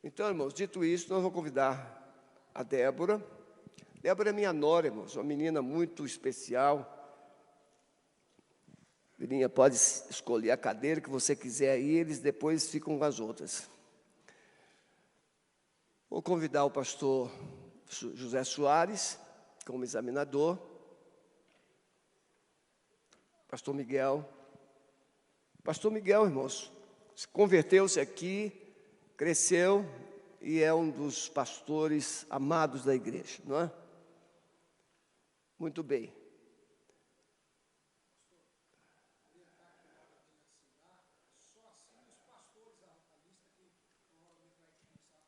Então, irmãos, dito isso, nós vamos convidar a Débora. Débora é minha nora, irmãos, uma menina muito especial. Filhinha, pode escolher a cadeira que você quiser aí, eles depois ficam com as outras. Vou convidar o pastor José Soares como examinador. Pastor Miguel. Pastor Miguel, irmãos, converteu-se aqui, cresceu e é um dos pastores amados da igreja, não é? Muito bem.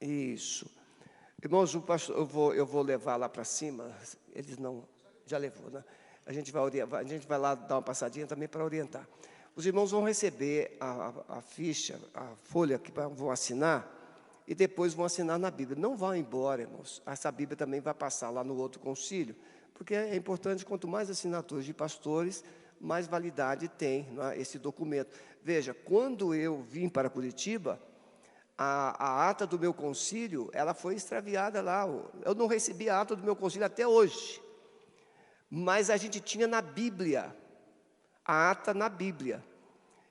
Isso. Irmãos, o pastor, eu vou levar lá para cima, eles não, já levou, né? A gente vai lá dar uma passadinha também para orientar. Os irmãos vão receber a ficha, a folha que vão assinar, e depois vão assinar na Bíblia. Não vão embora, irmãos. Essa Bíblia também vai passar lá no outro concílio, porque é importante, quanto mais assinaturas de pastores, mais validade tem, não é, esse documento. Veja, quando eu vim para Curitiba, a ata do meu concílio, ela foi extraviada lá. Eu não recebi a ata do meu concílio até hoje. Mas a gente tinha na Bíblia, a ata na Bíblia.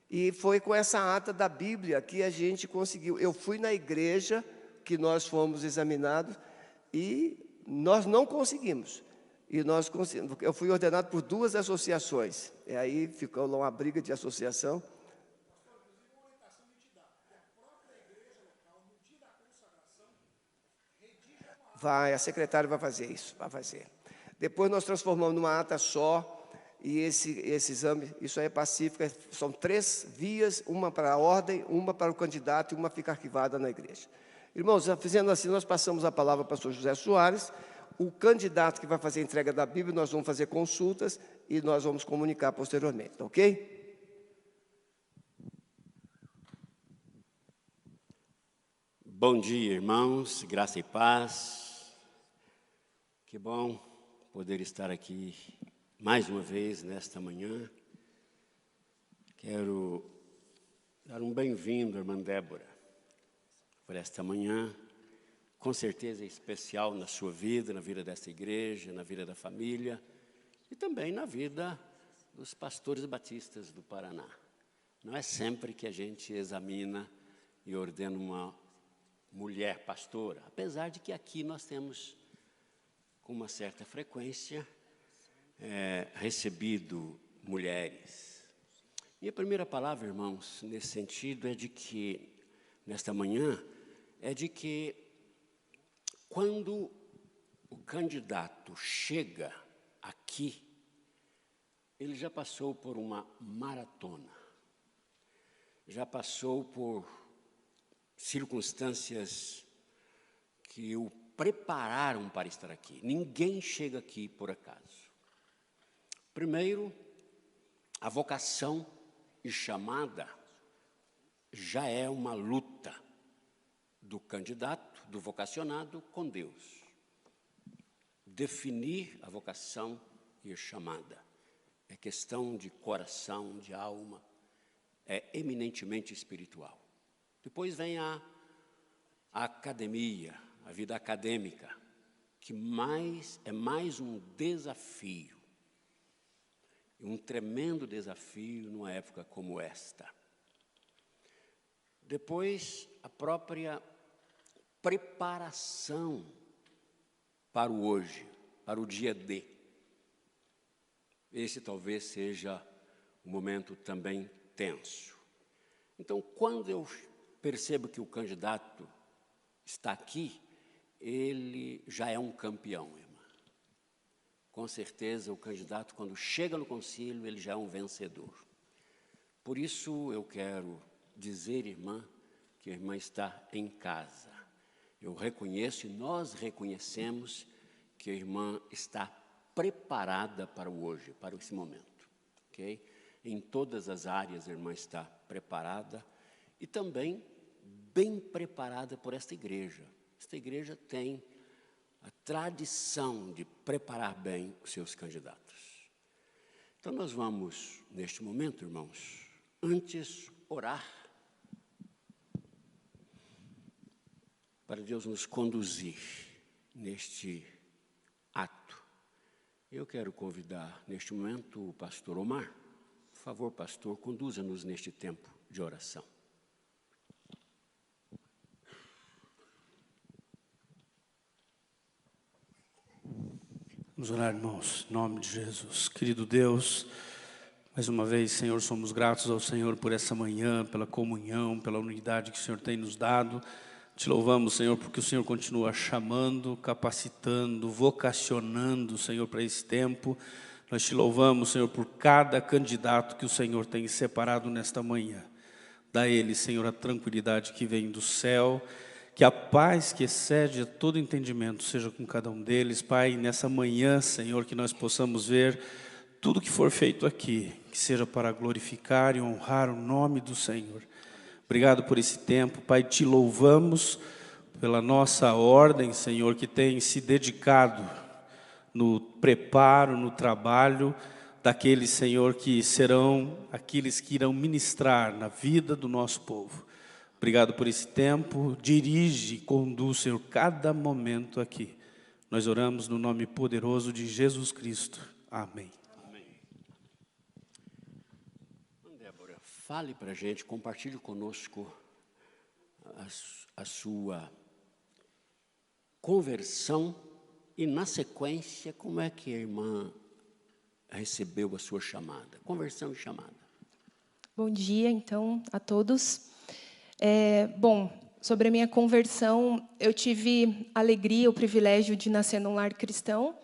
E foi com essa ata da Bíblia que a gente conseguiu. Eu fui na igreja que nós fomos examinados e nós não conseguimos. Eu fui ordenado por 2 associações. E aí ficou lá uma briga de associação. Vai, a secretária vai fazer isso, vai fazer. Depois nós transformamos numa ata só, e esse exame, isso aí é pacífico, são 3 vias, uma para a ordem, uma para o candidato e uma fica arquivada na igreja. Irmãos, fazendo assim, nós passamos a palavra para o pastor José Soares, o candidato que vai fazer a entrega da Bíblia, nós vamos fazer consultas e nós vamos comunicar posteriormente, ok? Bom dia, irmãos, graça e paz. Que bom poder estar aqui mais uma vez nesta manhã. Quero dar um bem-vindo, irmã Débora, por esta manhã, com certeza especial na sua vida, na vida desta igreja, na vida da família e também na vida dos pastores batistas do Paraná. Não é sempre que a gente examina e ordena uma mulher pastora, apesar de que aqui nós temos, com uma certa frequência, recebido mulheres. Minha primeira palavra, irmãos, nesse sentido é de que, nesta manhã, é de que quando o candidato chega aqui, ele já passou por uma maratona, já passou por circunstâncias que o prepararam para estar aqui. Ninguém chega aqui por acaso. Primeiro, a vocação e chamada já é uma luta do candidato, do vocacionado com Deus. Definir a vocação e a chamada é questão de coração, de alma, é eminentemente espiritual. Depois vem a academia, a vida acadêmica, que é mais um desafio, um tremendo desafio numa época como esta. Depois, a própria preparação para o hoje, para o dia D. Esse talvez seja um momento também tenso. Então, quando eu percebo que o candidato está aqui, ele já é um campeão, irmã. Com certeza, o candidato, quando chega no concílio, ele já é um vencedor. Por isso, eu quero dizer, irmã, que a irmã está em casa. Eu reconheço e nós reconhecemos que a irmã está preparada para o hoje, para esse momento. Ok? Em todas as áreas, a irmã está preparada e também bem preparada por esta igreja. Esta igreja tem a tradição de preparar bem os seus candidatos. Então, nós vamos, neste momento, irmãos, antes orar. para Deus nos conduzir neste ato. Eu quero convidar, neste momento, o pastor Omar. Por favor, pastor, conduza-nos neste tempo de oração. Vamos orar, irmãos, em nome de Jesus. Querido Deus, mais uma vez, Senhor, somos gratos ao Senhor por essa manhã, pela comunhão, pela unidade que o Senhor tem nos dado. Te louvamos, Senhor, porque o Senhor continua chamando, capacitando, vocacionando, Senhor, para esse tempo. Nós te louvamos, Senhor, por cada candidato que o Senhor tem separado nesta manhã. Dá a ele, Senhor, a tranquilidade que vem do céu, que a paz que excede a todo entendimento seja com cada um deles. Pai, nessa manhã, Senhor, que nós possamos ver tudo que for feito aqui, que seja para glorificar e honrar o nome do Senhor. Obrigado por esse tempo, Pai, te louvamos pela nossa ordem, Senhor, que tem se dedicado no preparo, no trabalho daqueles, Senhor, que serão aqueles que irão ministrar na vida do nosso povo. Obrigado por esse tempo, dirige e conduz, Senhor, cada momento aqui. Nós oramos no nome poderoso de Jesus Cristo. Amém. Débora, fale para a gente, compartilhe conosco a sua conversão e, na sequência, como é que a irmã recebeu a sua chamada? Conversão e chamada. Bom dia, então, a todos. Bom, sobre a minha conversão, eu tive a alegria, o privilégio de nascer num lar cristão.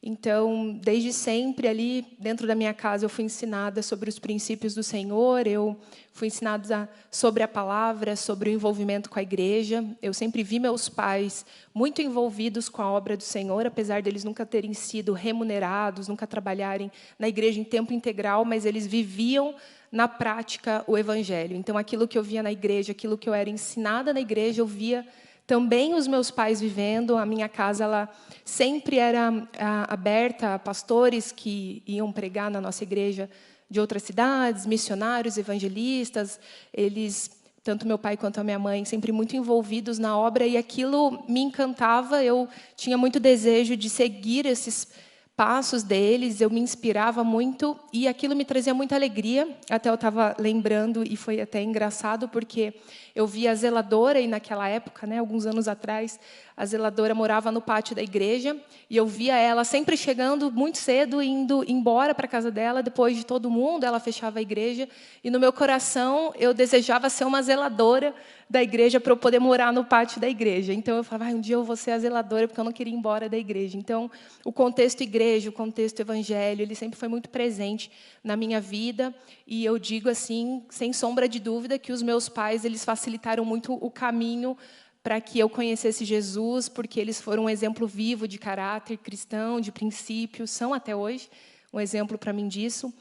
Então, desde sempre, ali dentro da minha casa, eu fui ensinada sobre os princípios do Senhor, eu fui ensinada sobre a palavra, sobre o envolvimento com a igreja. Eu sempre vi meus pais muito envolvidos com a obra do Senhor, apesar deles nunca terem sido remunerados, nunca trabalharem na igreja em tempo integral, mas eles viviam na prática o evangelho. Então, aquilo que eu via na igreja, aquilo que eu era ensinada na igreja, eu via também os meus pais vivendo. A minha casa ela sempre era aberta a pastores que iam pregar na nossa igreja de outras cidades, missionários, evangelistas. Eles, tanto meu pai quanto a minha mãe, sempre muito envolvidos na obra, e aquilo me encantava. Eu tinha muito desejo de seguir esses passos deles, eu me inspirava muito, e aquilo me trazia muita alegria. Até eu estava lembrando, e foi até engraçado, porque eu via a zeladora, e naquela época, alguns anos atrás, a zeladora morava no pátio da igreja, e eu via ela sempre chegando muito cedo, indo embora para a casa dela, depois de todo mundo, ela fechava a igreja, e no meu coração eu desejava ser uma zeladora da igreja para eu poder morar no pátio da igreja. Então eu falava, um dia eu vou ser a zeladora, porque eu não queria ir embora da igreja. Então, o contexto igreja, o contexto evangelho, ele sempre foi muito presente na minha vida, e eu digo assim, sem sombra de dúvida, que os meus pais, eles facilitaram muito o caminho para que eu conhecesse Jesus, porque eles foram um exemplo vivo de caráter cristão, de princípios, são até hoje um exemplo para mim disso,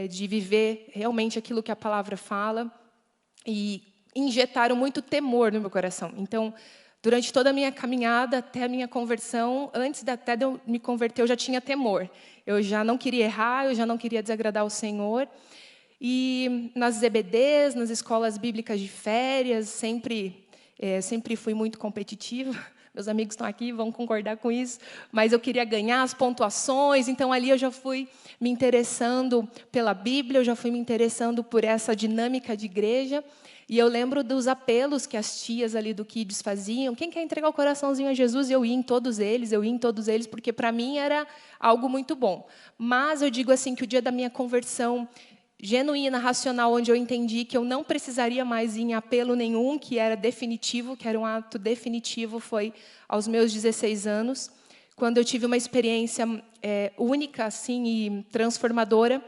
de viver realmente aquilo que a palavra fala, e injetaram muito temor no meu coração. Então, durante toda a minha caminhada, até a minha conversão, antes até de eu me converter, eu já tinha temor. Eu já não queria errar, eu já não queria desagradar o Senhor. E nas EBDs, nas escolas bíblicas de férias, sempre fui muito competitiva. Meus amigos estão aqui, vão concordar com isso. Mas eu queria ganhar as pontuações, então ali eu já fui me interessando pela Bíblia, eu já fui me interessando por essa dinâmica de igreja. E eu lembro dos apelos que as tias ali do Kids faziam. Quem quer entregar o coraçãozinho a Jesus? Eu ia em todos eles, porque para mim era algo muito bom. Mas eu digo assim que o dia da minha conversão genuína, racional, onde eu entendi que eu não precisaria mais ir em apelo nenhum, que era definitivo, que era um ato definitivo, foi aos meus 16 anos, quando eu tive uma experiência única assim, e transformadora,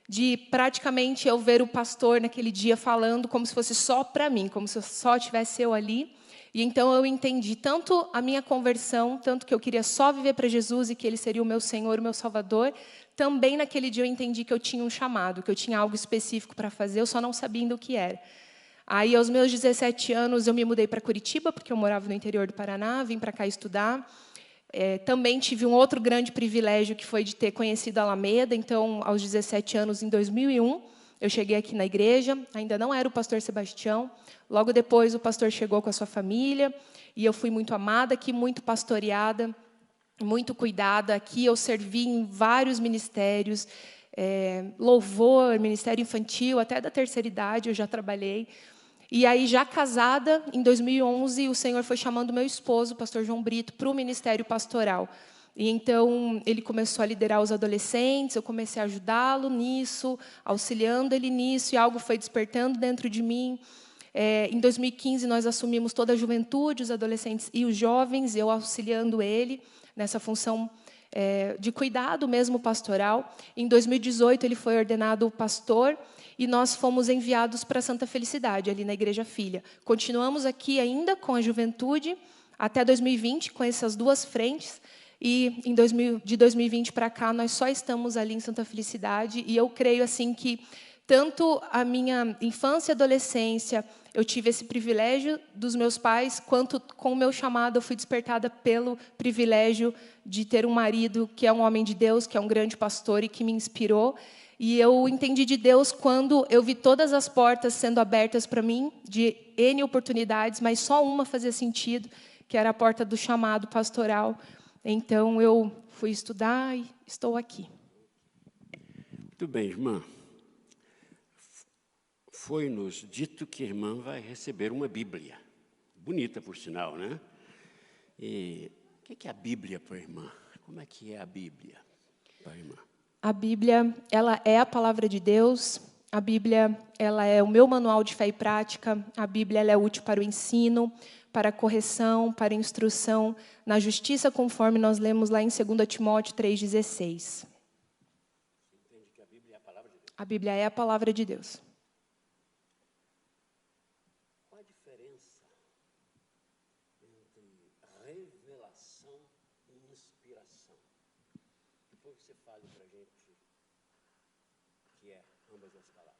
de praticamente eu ver o pastor naquele dia falando como se fosse só para mim, como se só tivesse eu ali. E então eu entendi tanto a minha conversão, tanto que eu queria só viver para Jesus e que Ele seria o meu Senhor, o meu Salvador. Também naquele dia eu entendi que eu tinha um chamado, que eu tinha algo específico para fazer, eu só não sabia ainda o que era. Aí, aos meus 17 anos, eu me mudei para Curitiba, porque eu morava no interior do Paraná, vim para cá estudar. Também tive um outro grande privilégio, que foi de ter conhecido a Alameda. Então, aos 17 anos, em 2001, eu cheguei aqui na igreja, ainda não era o pastor Sebastião. Logo depois, o pastor chegou com a sua família, e eu fui muito amada aqui, muito pastoreada, muito cuidada. Aqui eu servi em vários ministérios, louvor, ministério infantil, até da terceira idade eu já trabalhei. E aí, já casada, em 2011, o Senhor foi chamando meu esposo, o pastor João Brito, para o ministério pastoral. E então, ele começou a liderar os adolescentes, eu comecei a ajudá-lo nisso, auxiliando ele nisso, e algo foi despertando dentro de mim. Em 2015, nós assumimos toda a juventude, os adolescentes e os jovens, eu auxiliando ele nessa função de cuidado mesmo pastoral. Em 2018, ele foi ordenado pastor, e nós fomos enviados para Santa Felicidade, ali na Igreja Filha. Continuamos aqui ainda com a juventude, até 2020, com essas duas frentes, e de 2020 para cá, nós só estamos ali em Santa Felicidade, e eu creio assim que tanto a minha infância e adolescência, eu tive esse privilégio dos meus pais, quanto com o meu chamado, eu fui despertada pelo privilégio de ter um marido que é um homem de Deus, que é um grande pastor e que me inspirou. E eu entendi de Deus quando eu vi todas as portas sendo abertas para mim, de N oportunidades, mas só uma fazia sentido, que era a porta do chamado pastoral. Então, eu fui estudar e estou aqui. Muito bem, irmã. Foi-nos dito que a irmã vai receber uma Bíblia. Bonita, por sinal, né? E o que é a Bíblia para a irmã? Como é que é a Bíblia para a irmã? A Bíblia, ela é a palavra de Deus. A Bíblia, ela é o meu manual de fé e prática. A Bíblia, ela é útil para o ensino, para a correção, para a instrução na justiça, conforme nós lemos lá em 2 Timóteo 3,16. Entende que a Bíblia é a palavra de Deus? A Bíblia é a palavra de Deus. Qual a diferença entre revelação e inspiração? Depois você fale para a gente o que é ambas as palavras.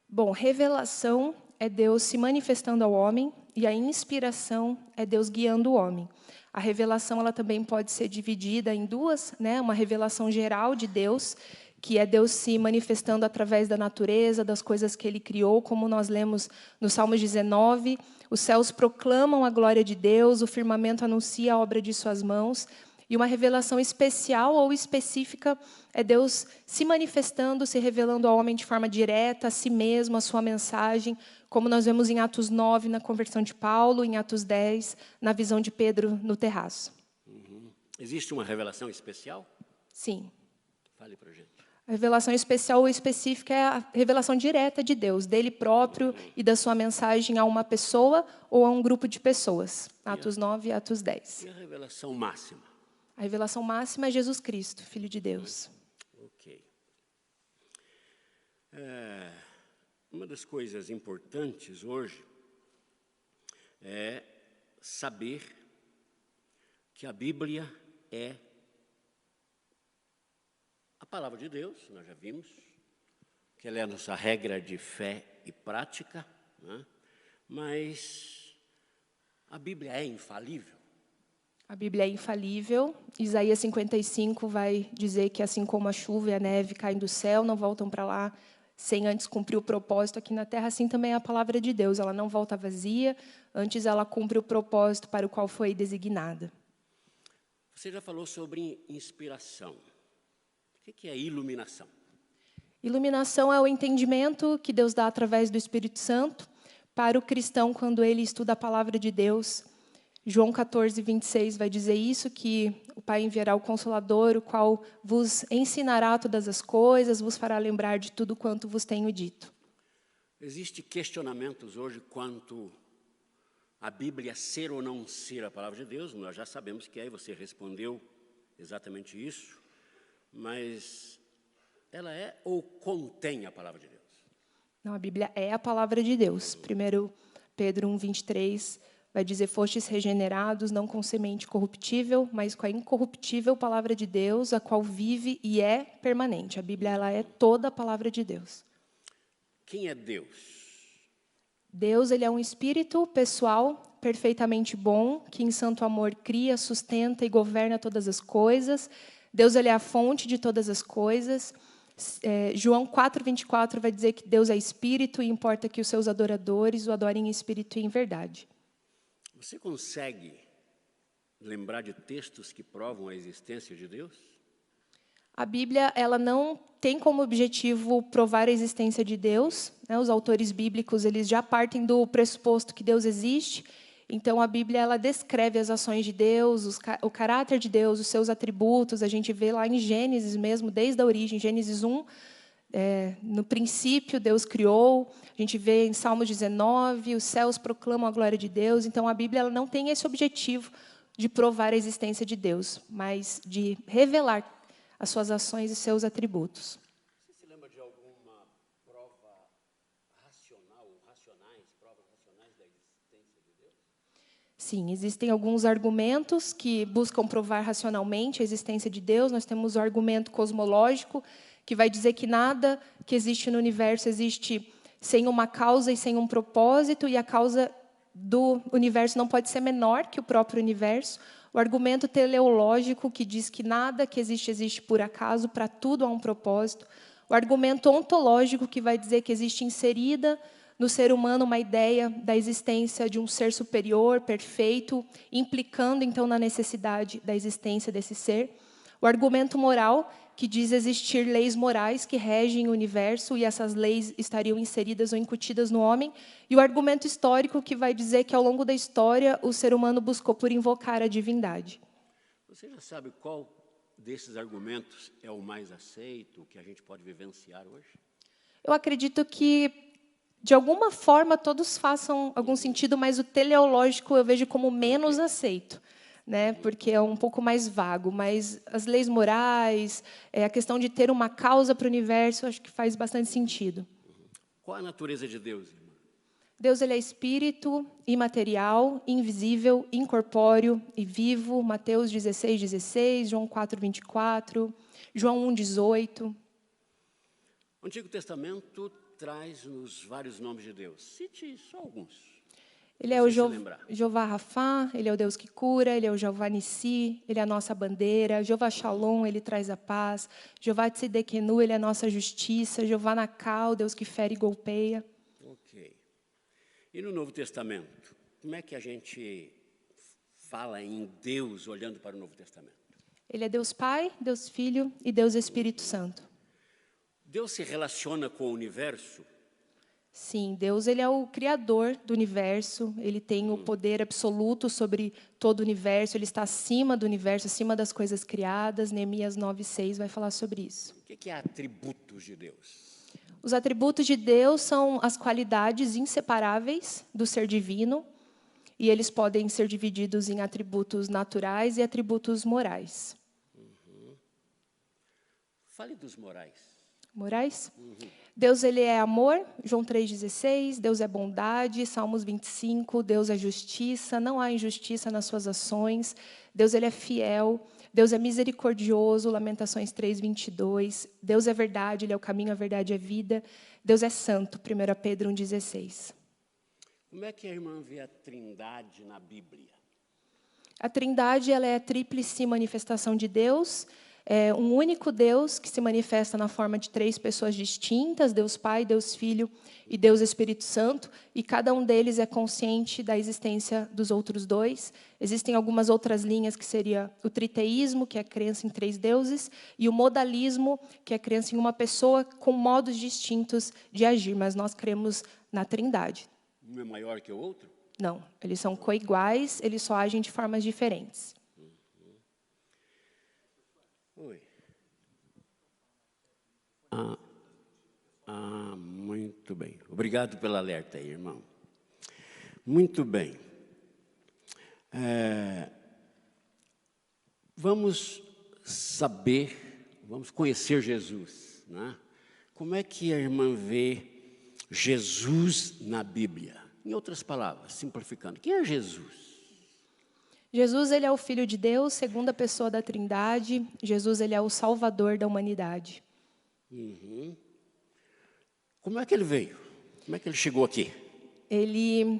Bom, revelação é Deus se manifestando ao homem, e a inspiração é Deus guiando o homem. A revelação, ela também pode ser dividida em duas, né? Uma revelação geral de Deus, que é Deus se manifestando através da natureza, das coisas que Ele criou, como nós lemos no Salmos 19, os céus proclamam a glória de Deus, o firmamento anuncia a obra de suas mãos. E uma revelação especial ou específica é Deus se manifestando, se revelando ao homem de forma direta, a si mesmo, a sua mensagem, como nós vemos em Atos 9, na conversão de Paulo, em Atos 10, na visão de Pedro no terraço. Existe uma revelação especial? Sim. Fale para a gente. A revelação especial ou específica é a revelação direta de Deus, dele próprio e da sua mensagem a uma pessoa ou a um grupo de pessoas. Atos 9 e Atos 10. E a revelação máxima? A revelação máxima é Jesus Cristo, Filho de Deus. Ok. Uma das coisas importantes hoje é saber que a Bíblia é a palavra de Deus, nós já vimos, que ela é a nossa regra de fé e prática, né? Mas a Bíblia é infalível? A Bíblia é infalível. Isaías 55 vai dizer que assim como a chuva e a neve caem do céu, não voltam para lá sem antes cumprir o propósito aqui na terra, assim também é a palavra de Deus. Ela não volta vazia, antes ela cumpre o propósito para o qual foi designada. Você já falou sobre inspiração. O que é iluminação? Iluminação é o entendimento que Deus dá através do Espírito Santo para o cristão quando ele estuda a palavra de Deus. João 14, 26 vai dizer isso, que o Pai enviará o Consolador, o qual vos ensinará todas as coisas, vos fará lembrar de tudo quanto vos tenho dito. Existem questionamentos hoje quanto a Bíblia ser ou não ser a palavra de Deus. Nós já sabemos que aí você respondeu exatamente isso, mas ela é ou contém a palavra de Deus? Não, a Bíblia é a palavra de Deus. 1 Pedro 1, 23 vai dizer, fostes regenerados, não com semente corruptível, mas com a incorruptível palavra de Deus, a qual vive e é permanente. A Bíblia, ela é toda a palavra de Deus. Quem é Deus? Deus, ele é um espírito pessoal, perfeitamente bom, que em santo amor cria, sustenta e governa todas as coisas. Deus, ele é a fonte de todas as coisas. João 4:24 vai dizer que Deus é espírito e importa que os seus adoradores o adorem em espírito e em verdade. Você consegue lembrar de textos que provam a existência de Deus? A Bíblia, ela não tem como objetivo provar a existência de Deus, né? Os autores bíblicos, eles já partem do pressuposto que Deus existe. Então, a Bíblia, ela descreve as ações de Deus, o caráter de Deus, os seus atributos. A gente vê lá em Gênesis mesmo, desde a origem, Gênesis 1, no princípio Deus criou. A gente vê em Salmos 19, os céus proclamam a glória de Deus. Então, a Bíblia, ela não tem esse objetivo de provar a existência de Deus, mas de revelar as suas ações e seus atributos. Você se lembra de alguma prova racional, provas racionais da existência de Deus? Sim, existem alguns argumentos que buscam provar racionalmente a existência de Deus. Nós temos o argumento cosmológico, que vai dizer que nada que existe no universo existe sem uma causa e sem um propósito, e a causa do universo não pode ser menor que o próprio universo. O argumento teleológico, que diz que nada que existe por acaso, para tudo há um propósito. O argumento ontológico, que vai dizer que existe inserida no ser humano uma ideia da existência de um ser superior, perfeito, implicando, então, na necessidade da existência desse ser. O argumento moral, que diz existir leis morais que regem o universo e essas leis estariam inseridas ou incutidas no homem. E o argumento histórico, que vai dizer que, ao longo da história, o ser humano buscou por invocar a divindade. Você já sabe qual desses argumentos é o mais aceito, que a gente pode vivenciar hoje? Eu acredito que, de alguma forma, todos façam algum sentido, mas o teleológico eu vejo como menos aceito, né? Porque é um pouco mais vago. Mas as leis morais, a questão de ter uma causa para o universo, acho que faz bastante sentido. Qual a natureza de Deus, irmã? Deus, ele é espírito, imaterial, invisível, incorpóreo e vivo. Mateus 16:16, João 4:24, João 1:18. O Antigo Testamento traz-nos vários nomes de Deus. Cite só alguns. Ele é o Jeová Rafá, ele é o Deus que cura, ele é o Jeová Nissi, ele é a nossa bandeira. Jeová Shalom, ele traz a paz. Jeová Tzidkenu, ele é a nossa justiça. Jeová Nakal, Deus que fere e golpeia. Ok. E no Novo Testamento, como é que a gente fala em Deus olhando para o Novo Testamento? Ele é Deus Pai, Deus Filho e Deus Espírito Santo. Deus se relaciona com o universo? Sim, Deus, ele é o criador do universo, ele tem o poder absoluto sobre todo o universo, ele está acima do universo, acima das coisas criadas. Neemias 9:6 vai falar sobre isso. O que é atributos de Deus? Os atributos de Deus são as qualidades inseparáveis do ser divino, e eles podem ser divididos em atributos naturais e atributos morais. Fale dos morais. Morais? Deus, ele é amor, João 3:16, Deus é bondade, Salmos 25, Deus é justiça, não há injustiça nas suas ações, Deus, ele é fiel, Deus é misericordioso, Lamentações 3:22, Deus é verdade, ele é o caminho, a verdade e a vida, Deus é santo, 1 Pedro 1:16. Como é que a irmã vê a Trindade na Bíblia? A Trindade, ela é a tríplice manifestação de Deus. É um único Deus que se manifesta na forma de 3 pessoas distintas, Deus Pai, Deus Filho e Deus Espírito Santo, e cada um deles é consciente da existência dos outros 2. Existem algumas outras linhas, que seria o triteísmo, que é a crença em 3 deuses, e o modalismo, que é a crença em uma pessoa com modos distintos de agir, mas nós cremos na Trindade. Um é maior que o outro? Não, eles são coiguais, eles só agem de formas diferentes. Oi. Muito bem. Obrigado pelo alerta aí, irmão. Muito bem. Vamos conhecer Jesus, né? Como é que a irmã vê Jesus na Bíblia? Em outras palavras, simplificando, quem é Jesus? Jesus, ele é o Filho de Deus, segunda pessoa da Trindade. Jesus, ele é o Salvador da humanidade. Como é que ele veio? Como é que ele chegou aqui? Ele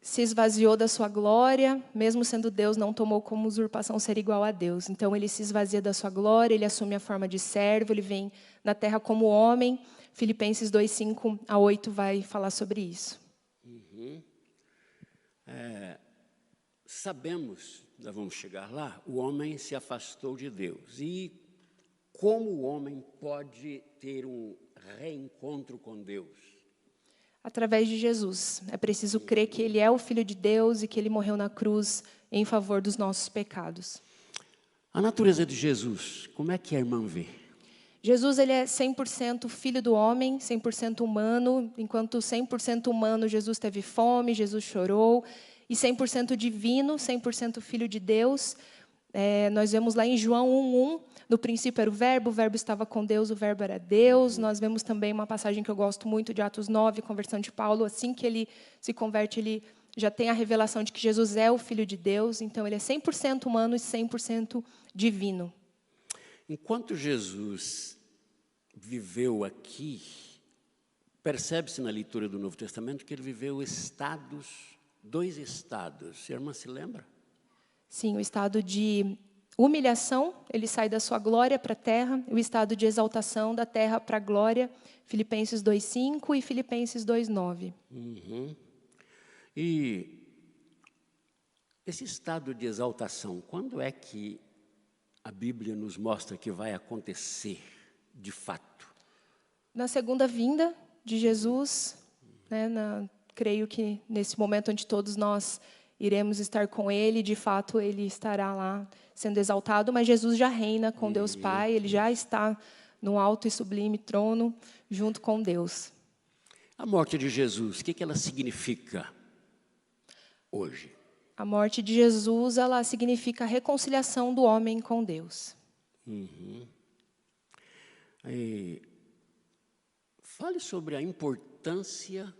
se esvaziou da sua glória, mesmo sendo Deus, não tomou como usurpação ser igual a Deus. Então, ele se esvazia da sua glória, ele assume a forma de servo, ele vem na terra como homem. Filipenses 2, 5 a 8 vai falar sobre isso. Sabemos, nós vamos chegar lá, o homem se afastou de Deus. E como o homem pode ter um reencontro com Deus? Através de Jesus. É preciso crer que ele é o Filho de Deus e que ele morreu na cruz em favor dos nossos pecados. A natureza de Jesus, como é que a irmã vê? Jesus, ele é 100% filho do homem, 100% humano. Enquanto 100% humano, Jesus teve fome, Jesus chorou. E 100% divino, 100% filho de Deus. Nós vemos lá em João 1:1, no princípio era o verbo estava com Deus, o verbo era Deus. Nós vemos também uma passagem que eu gosto muito de Atos 9, conversão de Paulo. Assim que ele se converte, ele já tem a revelação de que Jesus é o Filho de Deus. Então, ele é 100% humano e 100% divino. Enquanto Jesus viveu aqui, percebe-se na leitura do Novo Testamento que ele viveu dois estados. A irmã se lembra? Sim, o estado de humilhação, ele sai da sua glória para a terra, e o estado de exaltação da terra para a glória, Filipenses 2:5 e Filipenses 2:9. E esse estado de exaltação, quando é que a Bíblia nos mostra que vai acontecer de fato? Na segunda vinda de Jesus, creio que nesse momento onde todos nós iremos estar com ele, de fato ele estará lá sendo exaltado, mas Jesus já reina com Deus Pai, ele já está no alto e sublime trono junto com Deus. A morte de Jesus, o que ela significa hoje? A morte de Jesus, ela significa a reconciliação do homem com Deus. Fale sobre a importância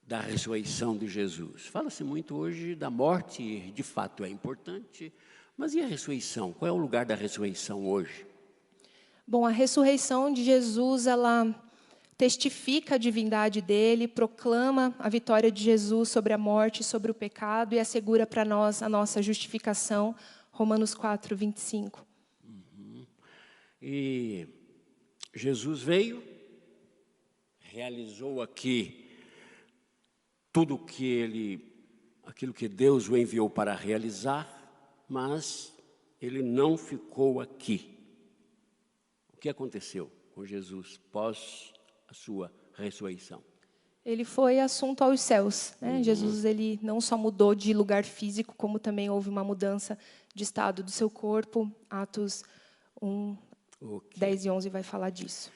da ressurreição de Jesus. Fala-se muito hoje da morte, de fato é importante, mas e a ressurreição? Qual é o lugar da ressurreição hoje? Bom, a ressurreição de Jesus, ela testifica a divindade dele, proclama a vitória de Jesus sobre a morte, sobre o pecado e assegura para nós a nossa justificação, Romanos 4, 25. E Jesus veio, realizou aqui tudo aquilo que Deus o enviou para realizar, mas ele não ficou aqui. O que aconteceu com Jesus pós a sua ressurreição? Ele foi assunto aos céus, né? Jesus, ele não só mudou de lugar físico, como também houve uma mudança de estado do seu corpo. Atos 1, 10 e 11 vai falar disso.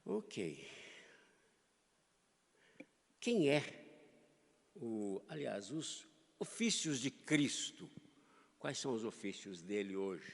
Ok. Quem é, os ofícios de Cristo? Quais são os ofícios dele hoje?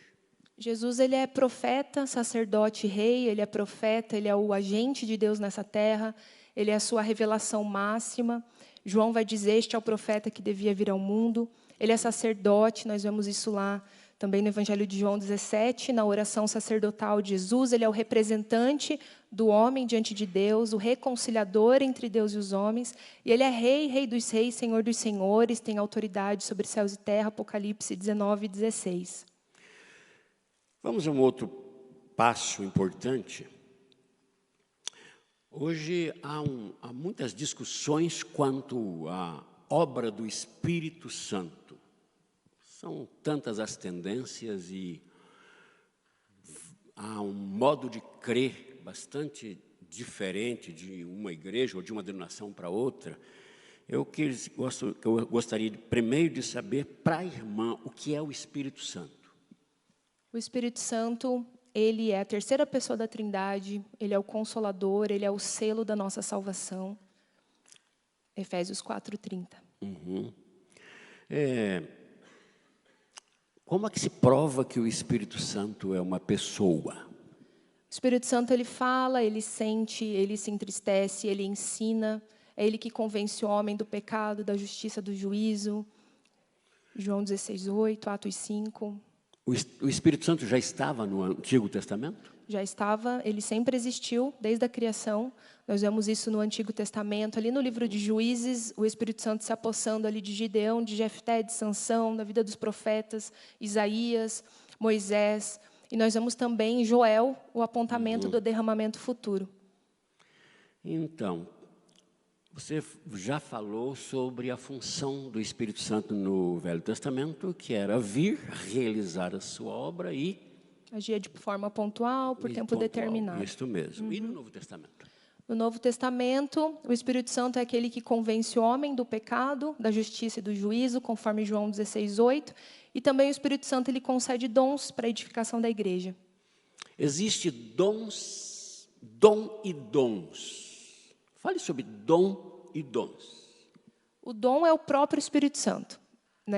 Jesus, ele é profeta, sacerdote, rei, ele é profeta, ele é o agente de Deus nessa terra, ele é a sua revelação máxima. João vai dizer, este é o profeta que devia vir ao mundo. Ele é sacerdote, nós vemos isso lá também no Evangelho de João 17, na oração sacerdotal de Jesus. Ele é o representante do homem diante de Deus, o reconciliador entre Deus e os homens. E ele é rei, rei dos reis, senhor dos senhores, tem autoridade sobre céus e terra, Apocalipse 19, 16. Vamos a um outro passo importante. Hoje há muitas discussões quanto à obra do Espírito Santo. São tantas as tendências e há um modo de crer bastante diferente de uma igreja ou de uma denominação para outra. Eu gostaria primeiro de saber para a irmã o que é o Espírito Santo. O Espírito Santo, ele é a terceira pessoa da Trindade, ele é o Consolador, ele é o selo da nossa salvação. Efésios 4:30. Como é que se prova que o Espírito Santo é uma pessoa? O Espírito Santo, ele fala, ele sente, ele se entristece, ele ensina. É ele que convence o homem do pecado, da justiça, do juízo. João 16:8, Atos 5. O Espírito Santo já estava no Antigo Testamento? já estava, ele sempre existiu, desde a criação. Nós vemos isso no Antigo Testamento, ali no livro de Juízes, o Espírito Santo se apossando ali de Gideão, de Jefté, de Sansão, da vida dos profetas, Isaías, Moisés. E nós vemos também em Joel o apontamento do derramamento futuro. Então, você já falou sobre a função do Espírito Santo no Velho Testamento, que era vir, realizar a sua obra e... Agia de forma pontual, por tempo determinado. Isso mesmo. E no Novo Testamento? No Novo Testamento, o Espírito Santo é aquele que convence o homem do pecado, da justiça e do juízo, conforme João 16:8. E também o Espírito Santo ele concede dons para a edificação da igreja. Existe dons, dom e dons. Fale sobre dom e dons. O dom é o próprio Espírito Santo.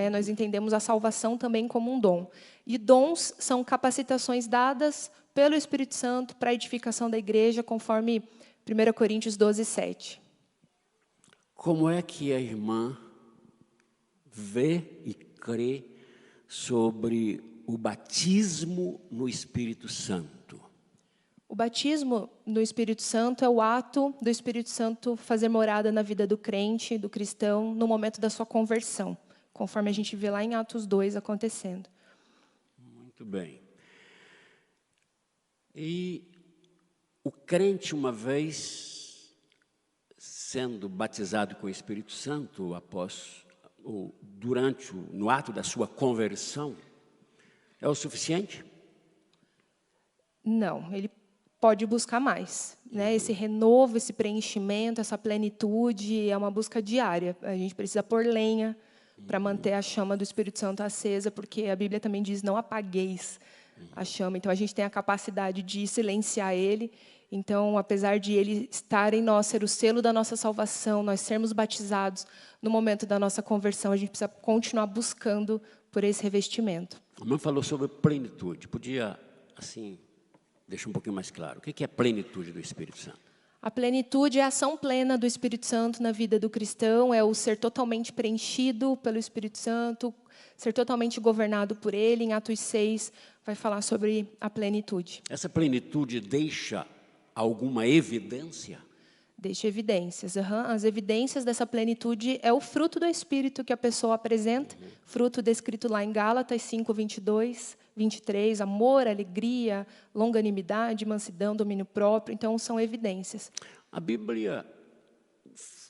Nós entendemos a salvação também como um dom. E dons são capacitações dadas pelo Espírito Santo para a edificação da igreja, conforme 1 Coríntios 12:7. Como é que a irmã vê e crê sobre o batismo no Espírito Santo? O batismo no Espírito Santo é o ato do Espírito Santo fazer morada na vida do crente, do cristão, no momento da sua conversão, conforme a gente vê lá em Atos 2 acontecendo. Muito bem. E o crente, uma vez sendo batizado com o Espírito Santo, no ato da sua conversão, é o suficiente? Não, ele pode buscar mais. Esse renovo, esse preenchimento, essa plenitude é uma busca diária. A gente precisa pôr lenha para manter a chama do Espírito Santo acesa, porque a Bíblia também diz, não apagueis a chama. Então, a gente tem a capacidade de silenciar ele. Então, apesar de ele estar em nós, ser o selo da nossa salvação, nós sermos batizados no momento da nossa conversão, a gente precisa continuar buscando por esse revestimento. A irmã falou sobre plenitude. Podia, assim, deixar um pouquinho mais claro. O que é a plenitude do Espírito Santo? A plenitude é a ação plena do Espírito Santo na vida do cristão, é o ser totalmente preenchido pelo Espírito Santo, ser totalmente governado por ele. Em Atos 6, vai falar sobre a plenitude. Essa plenitude deixa alguma evidência? Deixa evidências. As evidências dessa plenitude é o fruto do Espírito que a pessoa apresenta, fruto descrito lá em Gálatas 5, 22, 23, amor, alegria, longanimidade, mansidão, domínio próprio. Então, são evidências. A Bíblia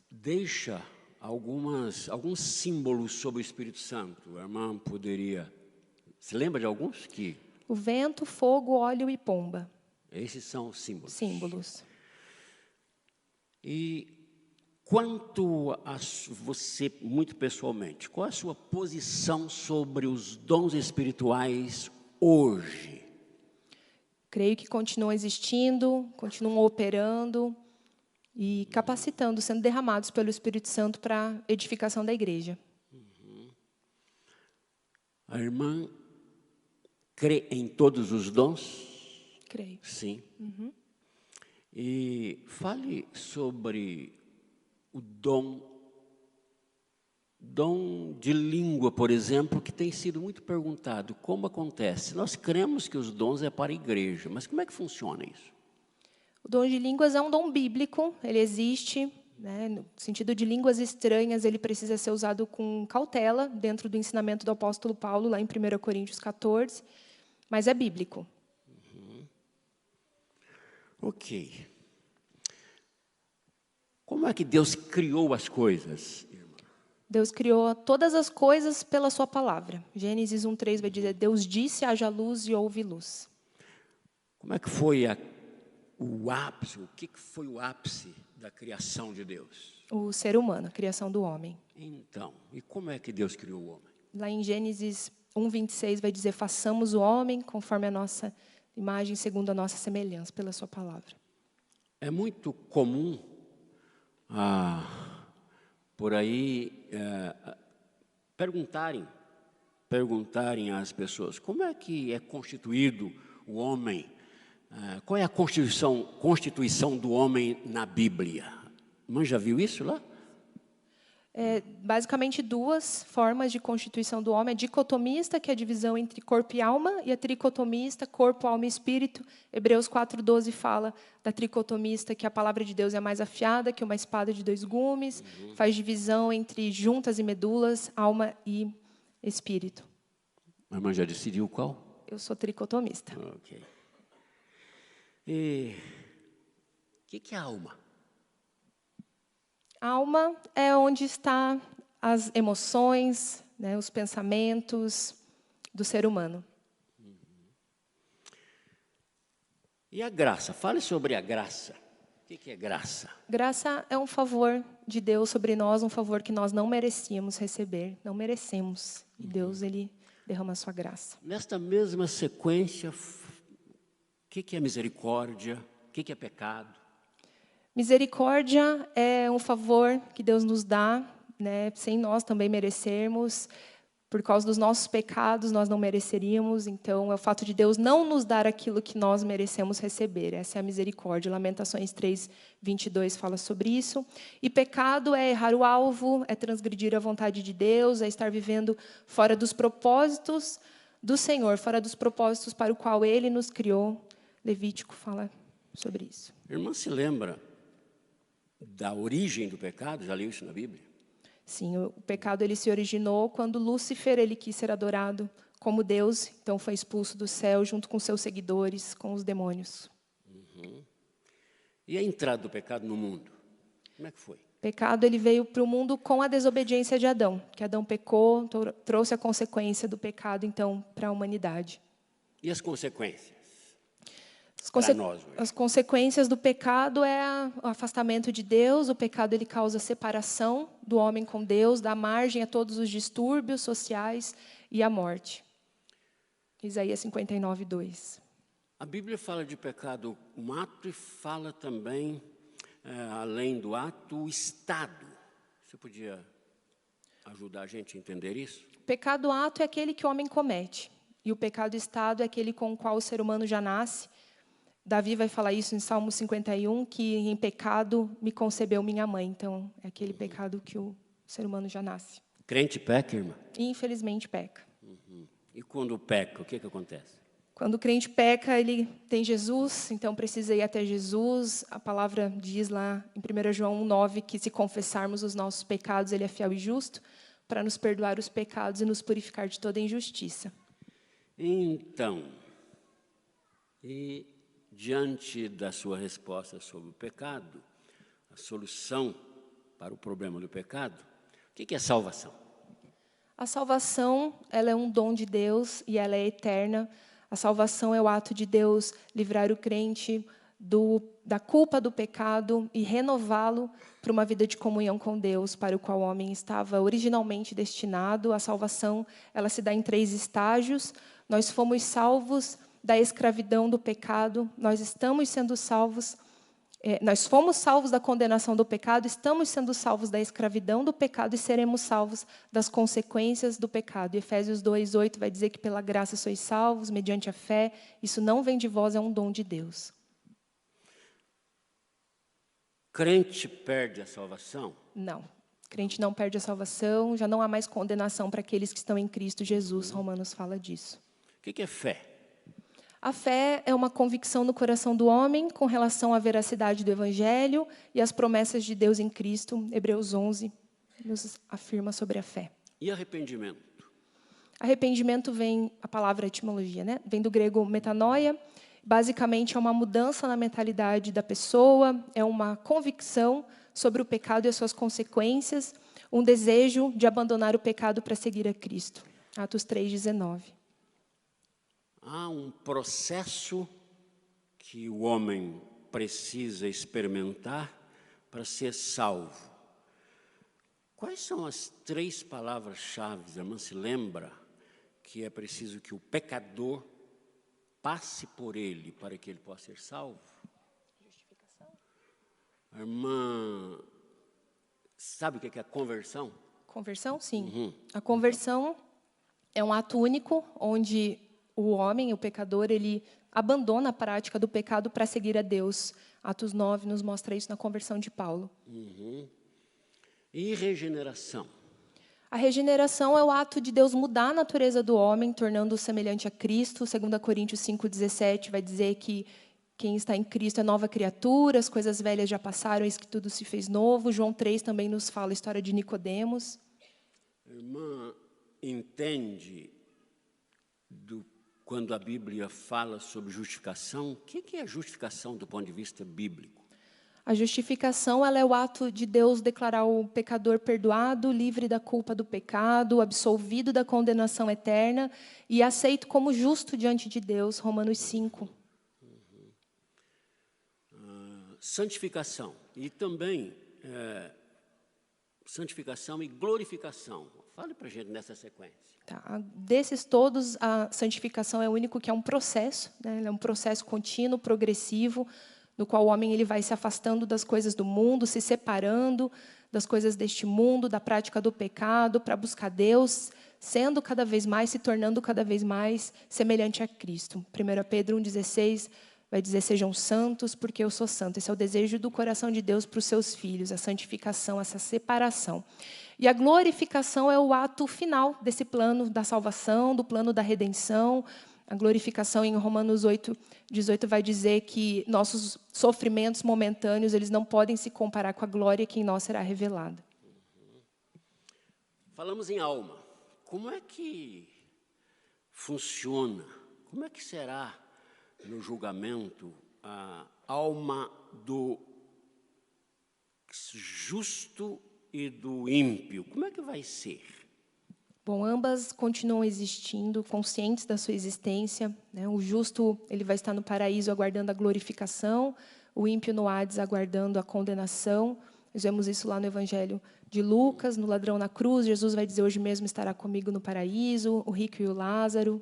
deixa alguns símbolos sobre o Espírito Santo. A irmã poderia... Se lembra de alguns? O vento, fogo, óleo e pomba. Esses são os símbolos. Símbolos. E quanto a você, muito pessoalmente, qual é a sua posição sobre os dons espirituais hoje? Creio que continuam existindo, continuam operando e capacitando, sendo derramados pelo Espírito Santo para a edificação da igreja. A irmã crê em todos os dons? Creio. Sim. E fale sobre o dom de língua, por exemplo, que tem sido muito perguntado. Como acontece? Nós cremos que os dons é para a igreja, mas como é que funciona isso? O dom de línguas é um dom bíblico, ele existe, no sentido de línguas estranhas, ele precisa ser usado com cautela, dentro do ensinamento do apóstolo Paulo, lá em 1 Coríntios 14, mas é bíblico. Ok. Como é que Deus criou as coisas, irmã? Deus criou todas as coisas pela sua palavra. Gênesis 1:3 vai dizer, Deus disse, haja luz e houve luz. Como é que foi o ápice, o que foi o ápice da criação de Deus? O ser humano, a criação do homem. Então, e como é que Deus criou o homem? Lá em Gênesis 1:26 vai dizer, façamos o homem conforme a nossa imagem, segundo a nossa semelhança, pela sua palavra. É muito comum, por aí, perguntarem às pessoas, como é que é constituído o homem? Qual é a constituição do homem na Bíblia? Mas já viu isso lá? Basicamente duas formas de constituição do homem: a dicotomista, que é a divisão entre corpo e alma, e a tricotomista, corpo, alma e espírito. Hebreus 4:12 fala da tricotomista, que a palavra de Deus é mais afiada que uma espada de 2 gumes, faz divisão entre juntas e medulas, alma e espírito. A irmã já decidiu qual? Eu sou tricotomista. Ok. E o que é alma? A alma é onde estão as emoções, né, os pensamentos do ser humano. E a graça? Fale sobre a graça. O que é graça? Graça é um favor de Deus sobre nós, um favor que nós não merecíamos receber, não merecemos. E Deus, Ele derrama a sua graça. Nesta mesma sequência, o que é misericórdia? O que é pecado? Misericórdia é um favor que Deus nos dá, né, sem nós também merecermos. Por causa dos nossos pecados, nós não mereceríamos. Então, é o fato de Deus não nos dar aquilo que nós merecemos receber. Essa é a misericórdia. Lamentações 3:22 fala sobre isso. E pecado é errar o alvo, é transgredir a vontade de Deus, é estar vivendo fora dos propósitos do Senhor, fora dos propósitos para o qual Ele nos criou. Levítico fala sobre isso. Irmã, se lembra da origem do pecado? Já leu isso na Bíblia? Sim, o pecado ele se originou quando Lúcifer ele quis ser adorado como Deus, então foi expulso do céu junto com seus seguidores, com os demônios. E a entrada do pecado no mundo? Como é que foi? O pecado ele veio para o mundo com a desobediência de Adão, que Adão pecou, trouxe a consequência do pecado então para a humanidade. E as consequências? As consequências do pecado é o afastamento de Deus. O pecado ele causa separação do homem com Deus, dá margem a todos os distúrbios sociais e a morte. Isaías 59:2. A Bíblia fala de pecado, um ato, e fala também, além do ato, o estado. Você podia ajudar a gente a entender isso? O pecado ato é aquele que o homem comete. E o pecado estado é aquele com o qual o ser humano já nasce. Davi vai falar isso em Salmo 51, que em pecado me concebeu minha mãe. Então, é aquele pecado que o ser humano já nasce. Crente peca, irmã? E, infelizmente, peca. E quando peca, o que acontece? Quando o crente peca, ele tem Jesus, então precisa ir até Jesus. A palavra diz lá em 1 João 1:9 que se confessarmos os nossos pecados, Ele é fiel e justo para nos perdoar os pecados e nos purificar de toda injustiça. Então, diante da sua resposta sobre o pecado, a solução para o problema do pecado, o que é salvação? A salvação, ela é um dom de Deus e ela é eterna. A salvação é o ato de Deus livrar o crente da culpa do pecado e renová-lo para uma vida de comunhão com Deus, para o qual o homem estava originalmente destinado. A salvação, ela se dá em 3 estágios. Nós fomos salvos da escravidão do pecado, nós estamos sendo salvos, nós fomos salvos da condenação do pecado, estamos sendo salvos da escravidão do pecado e seremos salvos das consequências do pecado. Efésios 2:8 vai dizer que pela graça sois salvos, mediante a fé. Isso não vem de vós, é um dom de Deus. Crente perde a salvação? Não. Crente não perde a salvação, já não há mais condenação para aqueles que estão em Cristo Jesus. Romanos fala disso. O que é fé? A fé é uma convicção no coração do homem com relação à veracidade do Evangelho e às promessas de Deus em Cristo. Hebreus 11 nos afirma sobre a fé. E arrependimento? Arrependimento vem, a palavra etimologia, né? Vem do grego metanoia. Basicamente, é uma mudança na mentalidade da pessoa, é uma convicção sobre o pecado e as suas consequências, um desejo de abandonar o pecado para seguir a Cristo. Atos 3:19. Há um processo que o homem precisa experimentar para ser salvo. Quais são as 3 palavras-chave, irmã? Se lembra que é preciso que o pecador passe por ele para que ele possa ser salvo? Justificação. A irmã sabe o que é a conversão? Conversão, sim. A conversão é um ato único onde o homem, o pecador, ele abandona a prática do pecado para seguir a Deus. Atos 9 nos mostra isso na conversão de Paulo. E regeneração? A regeneração é o ato de Deus mudar a natureza do homem, tornando-o semelhante a Cristo. 2 Coríntios 5,17 vai dizer que quem está em Cristo é nova criatura, as coisas velhas já passaram, eis que tudo se fez novo. João 3 também nos fala a história de Nicodemos. A irmã entende quando a Bíblia fala sobre justificação, o que é justificação do ponto de vista bíblico? A justificação ela é o ato de Deus declarar o pecador perdoado, livre da culpa do pecado, absolvido da condenação eterna e aceito como justo diante de Deus. Romanos 5. Santificação. E também santificação e glorificação. Fale para a gente nessa sequência. Tá. Desses todos, a santificação é o único que é um processo, né? É um processo contínuo, progressivo, no qual o homem ele vai se afastando das coisas do mundo, se separando das coisas deste mundo, da prática do pecado, para buscar Deus, sendo cada vez mais, se tornando cada vez mais semelhante a Cristo. 1 Pedro 1,16 vai dizer, sejam santos, porque eu sou santo. Esse é o desejo do coração de Deus para os seus filhos, a santificação, essa separação. E a glorificação é o ato final desse plano da salvação, do plano da redenção. A glorificação em Romanos 8,18 vai dizer que nossos sofrimentos momentâneos eles não podem se comparar com a glória que em nós será revelada. Falamos em alma. Como é que funciona? Como é que será no julgamento a alma do justo e do ímpio? Como é que vai ser? Bom, ambas continuam existindo, conscientes da sua existência, né? O justo ele vai estar no paraíso aguardando a glorificação, o ímpio no Hades aguardando a condenação. Nós vemos isso lá no Evangelho de Lucas, no ladrão na cruz. Jesus vai dizer, hoje mesmo estará comigo no paraíso, o rico e o Lázaro.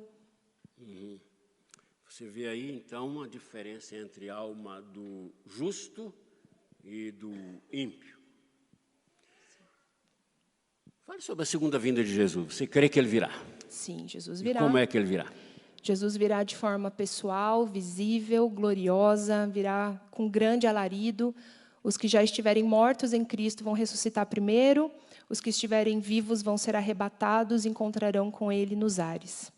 Você vê aí, então, a diferença entre a alma do justo e do ímpio. Fale sobre a segunda vinda de Jesus. Você crê que Ele virá? Sim, Jesus virá. E como é que Ele virá? Jesus virá de forma pessoal, visível, gloriosa, virá com grande alarido. Os que já estiverem mortos em Cristo vão ressuscitar primeiro, os que estiverem vivos vão ser arrebatados e encontrarão com Ele nos ares.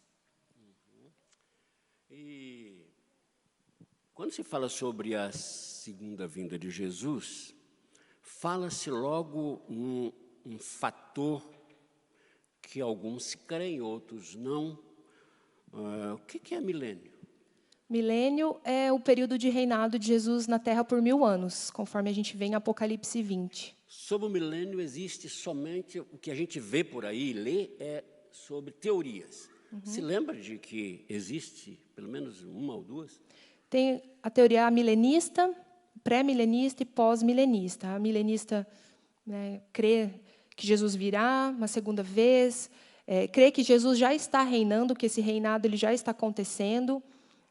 E quando se fala sobre a segunda vinda de Jesus, fala-se logo um fator que alguns creem, outros não. O que é milênio? Milênio é o período de reinado de Jesus na Terra por 1000 anos, conforme a gente vê em Apocalipse 20. Sobre o milênio existe somente o que a gente vê por aí e lê é sobre teorias. Se lembra de que existe pelo menos uma ou duas? Tem a teoria milenista, pré-milenista e pós-milenista. A milenista, né, crê que Jesus virá uma segunda vez, crê que Jesus já está reinando, que esse reinado ele já está acontecendo,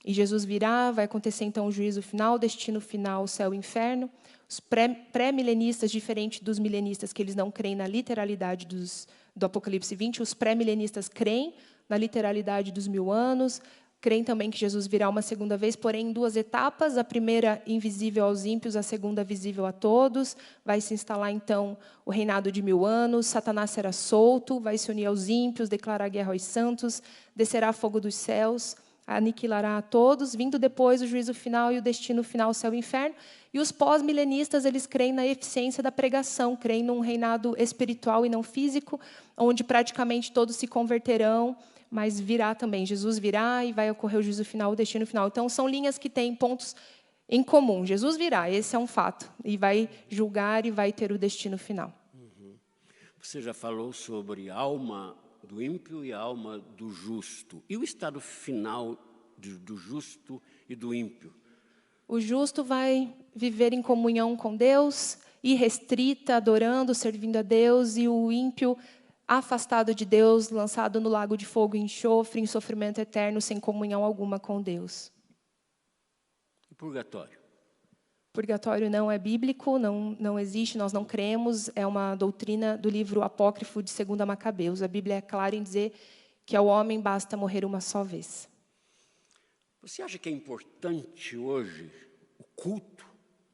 e Jesus virá, vai acontecer então o juízo final, destino final, céu e inferno. Os pré-milenistas, diferente dos milenistas, que eles não creem na literalidade do Apocalipse 20, os pré-milenistas creem na literalidade dos 1000 anos, creem também que Jesus virá uma segunda vez, porém em 2 etapas, a primeira invisível aos ímpios, a segunda visível a todos. Vai se instalar, então, o reinado de 1000 anos, Satanás será solto, vai se unir aos ímpios, declarar guerra aos santos, descerá fogo dos céus, aniquilará a todos, vindo depois o juízo final e o destino final, o céu e o inferno. E os pós-milenistas, eles creem na eficiência da pregação, creem num reinado espiritual e não físico, onde praticamente todos se converterão, mas virá também. Jesus virá e vai ocorrer o juízo final, o destino final. Então, são linhas que têm pontos em comum. Jesus virá, esse é um fato, e vai julgar e vai ter o destino final. Você já falou sobre a alma do ímpio e a alma do justo. E o estado final do justo e do ímpio? O justo vai viver em comunhão com Deus, irrestrita, adorando, servindo a Deus, e o ímpio afastado de Deus, lançado no lago de fogo e enxofre, em sofrimento eterno, sem comunhão alguma com Deus. E purgatório? Purgatório não é bíblico, não existe, nós não cremos, é uma doutrina do livro apócrifo de 2 Macabeus. A Bíblia é clara em dizer que ao homem basta morrer uma só vez. Você acha que é importante hoje o culto,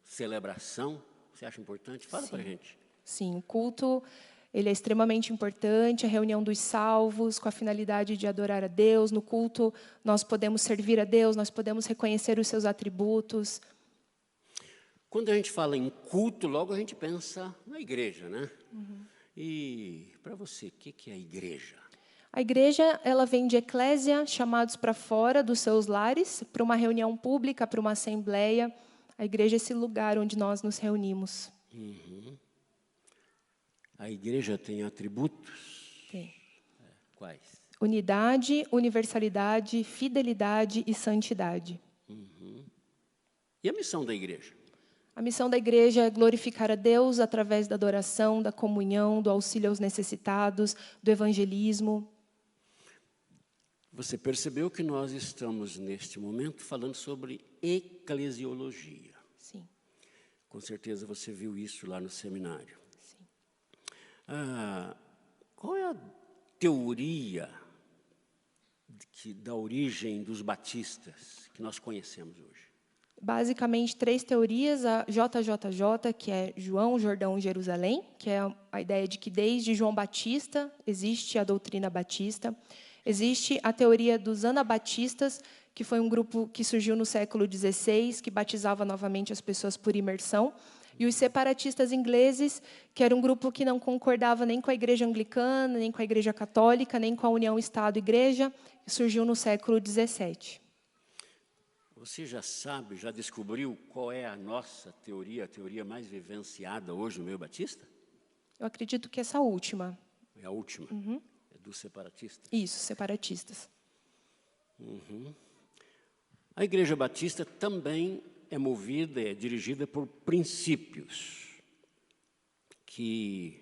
celebração? Você acha importante? Fala para a gente. Sim, o culto, ele é extremamente importante, a reunião dos salvos, com a finalidade de adorar a Deus. No culto, nós podemos servir a Deus, nós podemos reconhecer os seus atributos. Quando a gente fala em culto, logo a gente pensa na igreja, né? E para você, o que é a igreja? A igreja, ela vem de eclésia, chamados para fora dos seus lares, para uma reunião pública, para uma assembleia. A igreja é esse lugar onde nós nos reunimos. A igreja tem atributos? Tem. Quais? Unidade, universalidade, fidelidade e santidade. E a missão da igreja? A missão da igreja é glorificar a Deus através da adoração, da comunhão, do auxílio aos necessitados, do evangelismo. Você percebeu que nós estamos, neste momento, falando sobre eclesiologia. Sim, Com certeza você viu isso lá no seminário. sim. Qual é a teoria da origem dos batistas que nós conhecemos hoje? Basicamente, 3 teorias. A JJJ, que é João, Jordão, Jerusalém, que é a ideia de que desde João Batista existe a doutrina batista. Existe a teoria dos anabatistas, que foi um grupo que surgiu no século XVI, que batizava novamente as pessoas por imersão. E os separatistas ingleses, que era um grupo que não concordava nem com a igreja anglicana, nem com a igreja católica, nem com a união Estado-igreja, que surgiu no século XVII. Você já sabe, já descobriu qual é a nossa teoria, a teoria mais vivenciada hoje no meio batista? Eu acredito que essa última. É a última, é dos separatistas. Isso, separatistas. A Igreja Batista também é movida, é dirigida por princípios que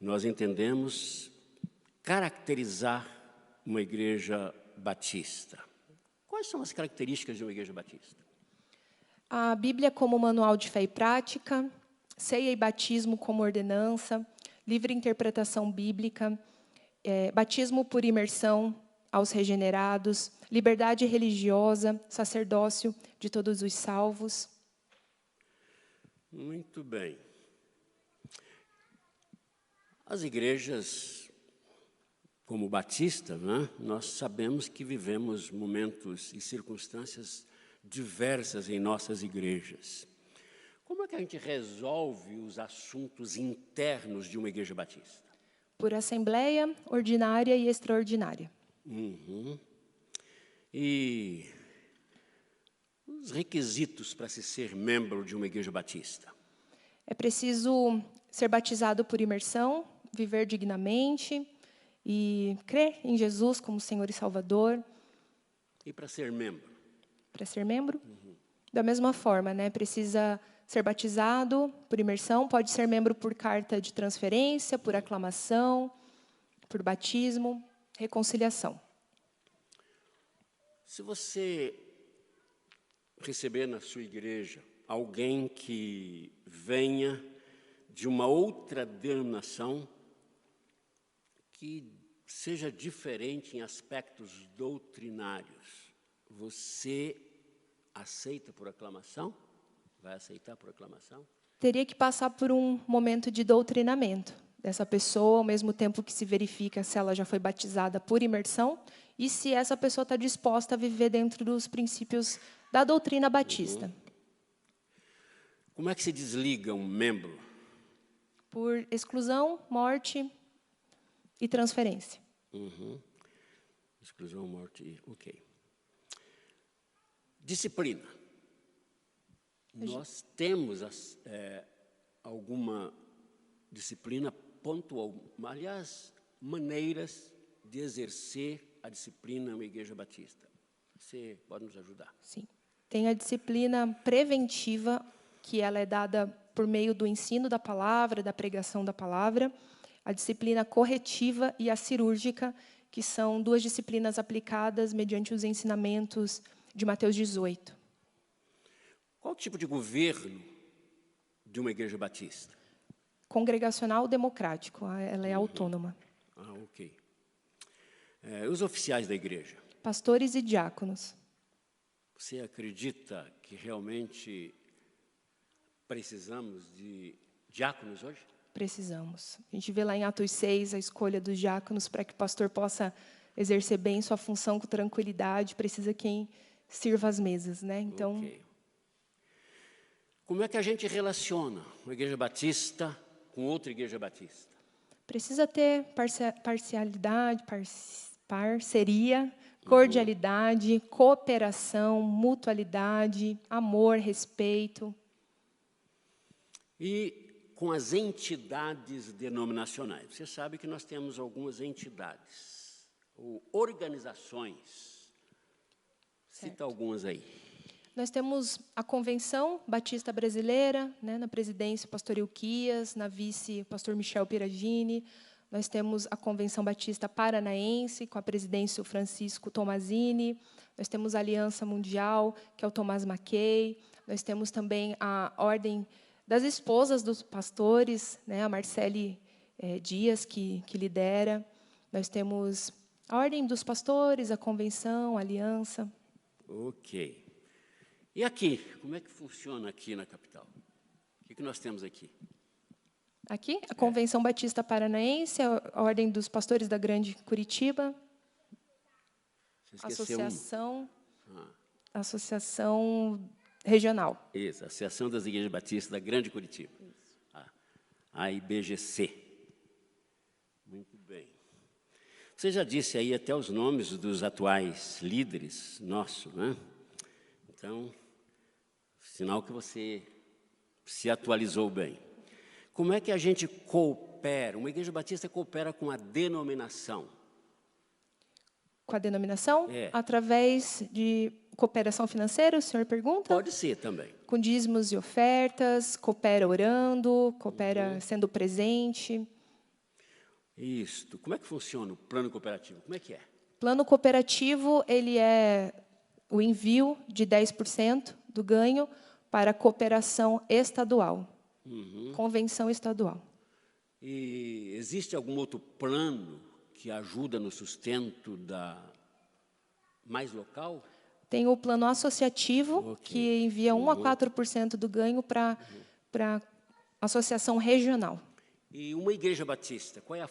nós entendemos caracterizar uma igreja batista. Quais são as características de uma igreja batista? A Bíblia como manual de fé e prática, ceia e batismo como ordenança, livre interpretação bíblica, batismo por imersão aos regenerados, liberdade religiosa, sacerdócio de todos os salvos. Muito bem. As igrejas, como Batista, né, nós sabemos que vivemos momentos e circunstâncias diversas em nossas igrejas. Como é que a gente resolve os assuntos internos de uma igreja batista? Por assembleia, ordinária e extraordinária. E os requisitos para se ser membro de uma igreja batista? É preciso ser batizado por imersão, viver dignamente e crer em Jesus como Senhor e Salvador. E para ser membro? Para ser membro? Da mesma forma, né? Precisa ser batizado por imersão, pode ser membro por carta de transferência, por aclamação, por batismo, reconciliação. Se você receber na sua igreja alguém que venha de uma outra denominação, que seja diferente em aspectos doutrinários, você aceita por aclamação? Vai aceitar por aclamação? Teria que passar por um momento de doutrinamento dessa pessoa, ao mesmo tempo que se verifica se ela já foi batizada por imersão e se essa pessoa está disposta a viver dentro dos princípios da doutrina batista. Como é que se desliga um membro? Por exclusão, morte e transferência. Exclusão, morte, ok. Disciplina. Nós temos alguma disciplina pontual, aliás, maneiras de exercer a disciplina em uma igreja batista. Você pode nos ajudar? Sim. Tem a disciplina preventiva, que ela é dada por meio do ensino da palavra, da pregação da palavra. A disciplina corretiva e a cirúrgica, que são 2 disciplinas aplicadas mediante os ensinamentos de Mateus 18. Qual tipo de governo de uma igreja batista? Congregacional democrático, ela é autônoma. Ok. Os oficiais da igreja? Pastores e diáconos. Você acredita que realmente precisamos de diáconos hoje? Precisamos. A gente vê lá em Atos 6 a escolha dos diáconos para que o pastor possa exercer bem sua função com tranquilidade. Precisa quem sirva as mesas, né? Então, Ok. Como é que a gente relaciona uma igreja batista com outra igreja batista? precisa ter parcialidade, parceria, cordialidade, cooperação, mutualidade, amor, respeito. E com as entidades denominacionais. Você sabe que nós temos algumas entidades ou organizações. Cita algumas aí. Nós temos a Convenção Batista Brasileira, né, na presidência o pastor Ilquias, na vice o pastor Michel Piragini. Nós temos a Convenção Batista Paranaense, com a presidência o Francisco Tomazini. Nós temos a Aliança Mundial, que é o Tomás Mackey. Nós temos também a Ordem das Esposas dos Pastores, né, a Marcele Dias, que lidera. Nós temos a Ordem dos Pastores, a Convenção, a Aliança. Ok. E aqui, como é que funciona aqui na capital? O que nós temos aqui? Aqui, a Convenção Batista Paranaense, a Ordem dos Pastores da Grande Curitiba, Você esqueceu Associação Regional. Isso, Associação das Igrejas Batistas da Grande Curitiba. A IBGC. Muito bem. Você já disse aí até os nomes dos atuais líderes nossos, né? Então, sinal que você se atualizou bem. Como é que a gente coopera? Uma igreja batista coopera com a denominação. Com a denominação? É. Através de cooperação financeira, o senhor pergunta? Pode ser também. Com dízimos e ofertas, coopera orando, coopera sendo presente. Isso. Como é que funciona o plano cooperativo? Como é que é? Plano cooperativo, ele é o envio de 10% do ganho para a cooperação estadual. Convenção estadual. E existe algum outro plano que ajuda no sustento mais local? Tem o plano associativo, que envia 1 a 4% do ganho para a associação regional. E uma igreja batista, qual é a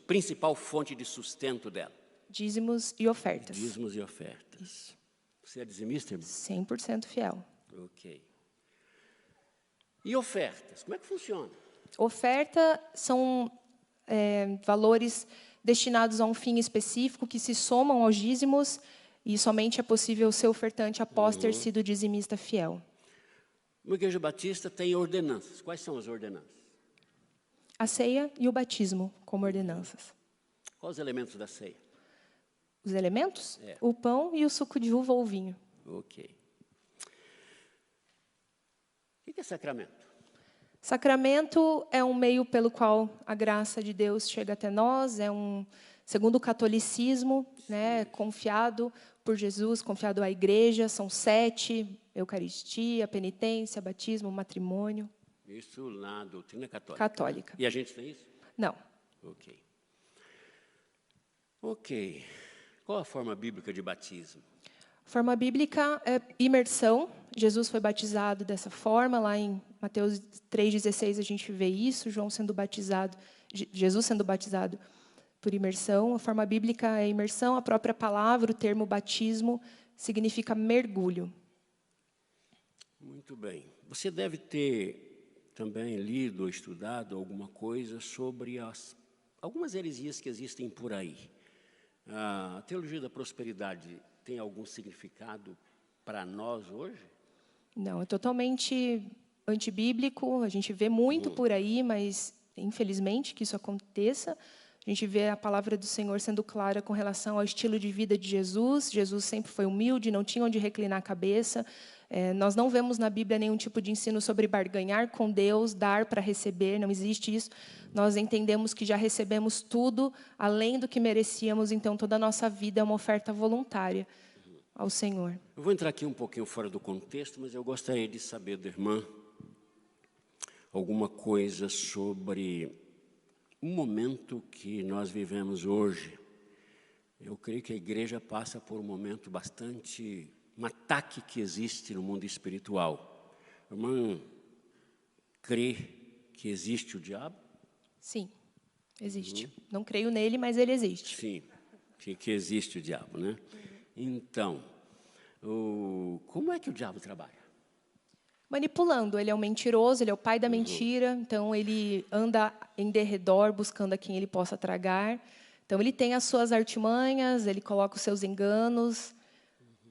principal fonte de sustento dela? Dízimos e ofertas. Dízimos e ofertas. Você é dizimista, irmão? 100% fiel. Ok. E ofertas, como é que funciona? Oferta são valores destinados a um fim específico que se somam aos dízimos e somente é possível ser ofertante após ter sido dizimista fiel. Uma igreja batista tem ordenanças. Quais são as ordenanças? A ceia e o batismo como ordenanças. Quais os elementos da ceia? Os elementos? O pão e o suco de uva ou vinho. Ok. O que é sacramento? Sacramento é um meio pelo qual a graça de Deus chega até nós, segundo o catolicismo, né, confiado por Jesus, confiado à igreja, são 7, Eucaristia, penitência, batismo, matrimônio. Isso na doutrina católica. Católica. E a gente tem isso? Não. Ok. Ok. Qual a forma bíblica de batismo? A forma bíblica é imersão. Jesus foi batizado dessa forma. Lá em Mateus 3,16 a gente vê isso. Jesus sendo batizado por imersão. A forma bíblica é imersão. A própria palavra, o termo batismo, significa mergulho. Muito bem. Você deve ter também lido ou estudado alguma coisa sobre algumas heresias que existem por aí. A teologia da prosperidade tem algum significado para nós hoje? Não, é totalmente antibíblico. A gente vê muito por aí, mas infelizmente que isso aconteça. A gente vê a palavra do Senhor sendo clara com relação ao estilo de vida de Jesus. Jesus sempre foi humilde, não tinha onde reclinar a cabeça. Nós não vemos na Bíblia nenhum tipo de ensino sobre barganhar com Deus, dar para receber, não existe isso. Nós entendemos que já recebemos tudo, além do que merecíamos, então toda a nossa vida é uma oferta voluntária ao Senhor. Eu vou entrar aqui um pouquinho fora do contexto, mas eu gostaria de saber da irmã alguma coisa sobre um momento que nós vivemos hoje. Eu creio que a igreja passa por um momento um ataque que existe no mundo espiritual. A irmã crê que existe o diabo? Sim, existe. Não creio nele, mas ele existe. Sim, que existe o diabo, né? Então, como é que o diabo trabalha? Manipulando. Ele é um mentiroso, ele é o pai da mentira, então ele anda em derredor buscando a quem ele possa tragar. Então ele tem as suas artimanhas, ele coloca os seus enganos,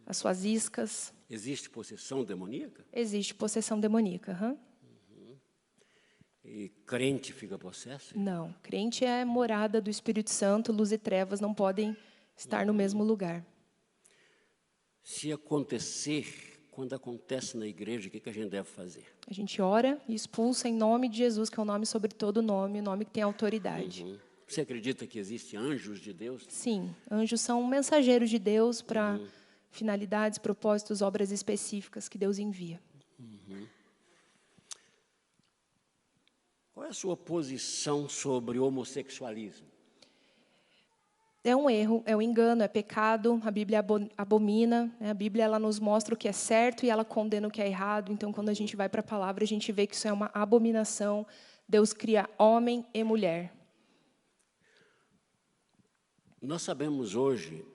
as suas iscas. Existe possessão demoníaca? Existe possessão demoníaca. Aham. E crente fica possesso? Não, crente é morada do Espírito Santo, luz e trevas não podem estar no mesmo lugar. Se acontecer, quando acontece na igreja, o que a gente deve fazer? A gente ora e expulsa em nome de Jesus, que é o nome sobre todo nome, o nome que tem autoridade. Você acredita que existem anjos de Deus? Sim, anjos são mensageiros de Deus para finalidades, propósitos, obras específicas que Deus envia. Qual é a sua posição sobre homossexualismo? É um erro, é um engano, é pecado, a Bíblia abomina, né? A Bíblia ela nos mostra o que é certo e ela condena o que é errado. Então, quando a gente vai para a palavra, a gente vê que isso é uma abominação. Deus cria homem e mulher. Nós sabemos hoje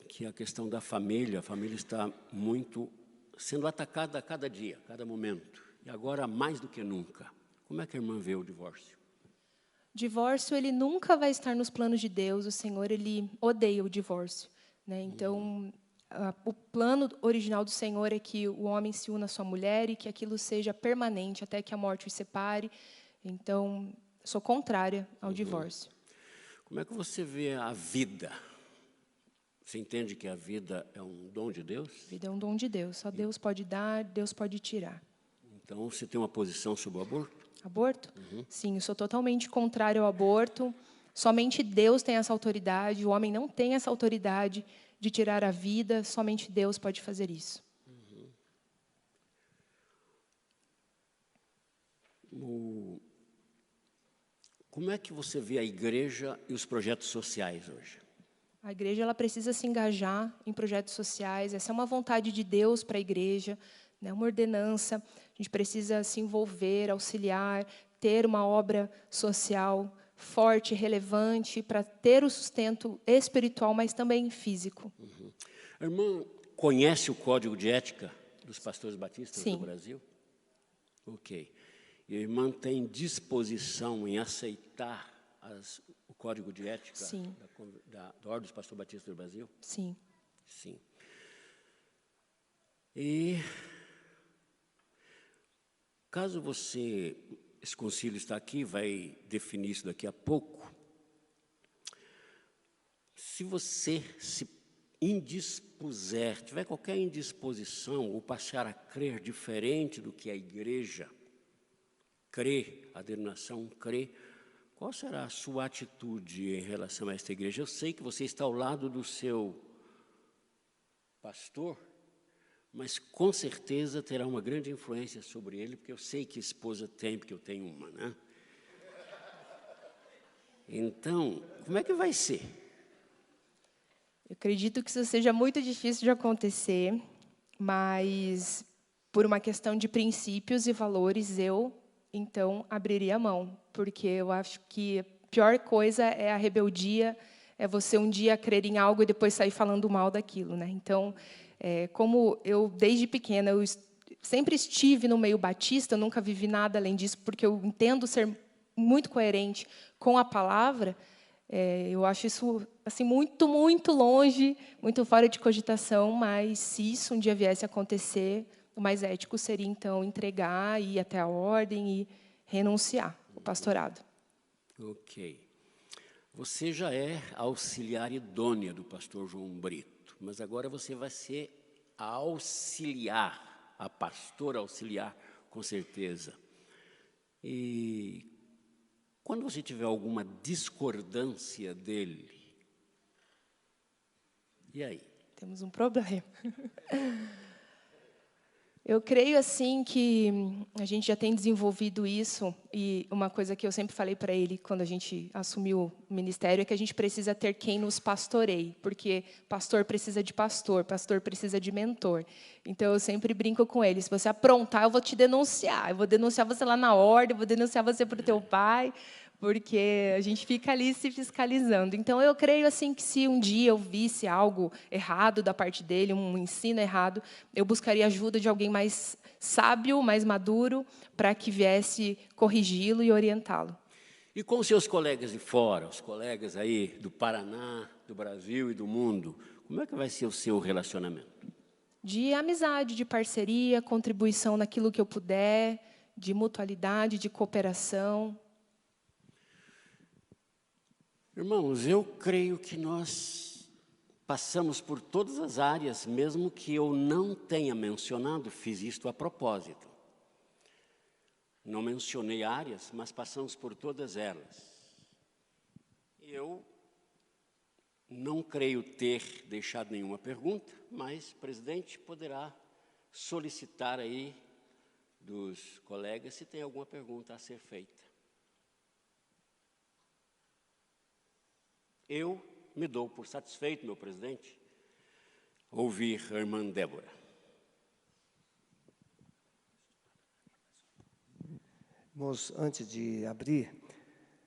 que a questão da família, a família está muito sendo atacada a cada dia, a cada momento. E agora, mais do que nunca. Como é que a irmã vê o divórcio? Divórcio, ele nunca vai estar nos planos de Deus. O Senhor, ele odeia o divórcio, né? Então, o plano original do Senhor é que o homem se una à sua mulher e que aquilo seja permanente até que a morte os separe. Então, sou contrária ao divórcio. Como é que você vê a vida? Você entende que a vida é um dom de Deus? A vida é um dom de Deus. Só Deus pode dar, Deus pode tirar. Então, você tem uma posição sobre o aborto? Aborto? Sim, eu sou totalmente contrário ao aborto. Somente Deus tem essa autoridade. O homem não tem essa autoridade de tirar a vida. Somente Deus pode fazer isso. Como é que você vê a igreja e os projetos sociais hoje? A igreja ela precisa se engajar em projetos sociais. Essa é uma vontade de Deus para a igreja, né? Uma ordenança. A gente precisa se envolver, auxiliar, ter uma obra social forte, relevante, para ter o sustento espiritual, mas também físico. A irmã conhece o Código de Ética dos Pastores Batistas Sim. do Brasil? Ok. E a irmã tem disposição em aceitar o Código de Ética Sim. da Ordem dos Pastores Batistas do Brasil? Sim. Sim. E caso esse concílio está aqui, vai definir isso daqui a pouco. Se você se indispuser, tiver qualquer indisposição ou passar a crer diferente do que a igreja crê, a denominação crê, qual será a sua atitude em relação a esta igreja? Eu sei que você está ao lado do seu pastor, mas com certeza terá uma grande influência sobre ele, porque eu sei que esposa tem, porque eu tenho uma, né? Então, como é que vai ser? Eu acredito que isso seja muito difícil de acontecer, mas por uma questão de princípios e valores, eu, então, abriria a mão, porque eu acho que a pior coisa é a rebeldia, é você um dia crer em algo e depois sair falando mal daquilo, né? Então, como eu, desde pequena, eu sempre estive no meio batista, eu nunca vivi nada além disso, porque eu entendo ser muito coerente com a palavra, eu acho isso assim, muito, muito longe, muito fora de cogitação, mas se isso um dia viesse a acontecer, o mais ético seria, então, entregar, ir até a ordem e renunciar o pastorado. Ok. Você já é auxiliar idônea do pastor João Brito, mas agora você vai ser a auxiliar, a pastora auxiliar, com certeza. E quando você tiver alguma discordância dele, e aí? Temos um problema. Eu creio, assim, que a gente já tem desenvolvido isso, e uma coisa que eu sempre falei para ele, quando a gente assumiu o ministério, é que a gente precisa ter quem nos pastoreie, porque pastor precisa de pastor precisa de mentor. Então, eu sempre brinco com ele, se você aprontar, eu vou te denunciar, eu vou denunciar você lá na ordem, eu vou denunciar você para o teu pai, porque a gente fica ali se fiscalizando. Então, eu creio assim que se um dia eu visse algo errado da parte dele, um ensino errado, eu buscaria ajuda de alguém mais sábio, mais maduro, para que viesse corrigi-lo e orientá-lo. E com seus colegas de fora, os colegas aí do Paraná, do Brasil e do mundo, como é que vai ser o seu relacionamento? De amizade, de parceria, contribuição naquilo que eu puder, de mutualidade, de cooperação. Irmãos, eu creio que nós passamos por todas as áreas, mesmo que eu não tenha mencionado, fiz isto a propósito. Não mencionei áreas, mas passamos por todas elas. Eu não creio ter deixado nenhuma pergunta, mas o presidente poderá solicitar aí dos colegas se tem alguma pergunta a ser feita. Eu me dou por satisfeito, meu presidente, ouvir a irmã Débora. Irmãos, antes de abrir,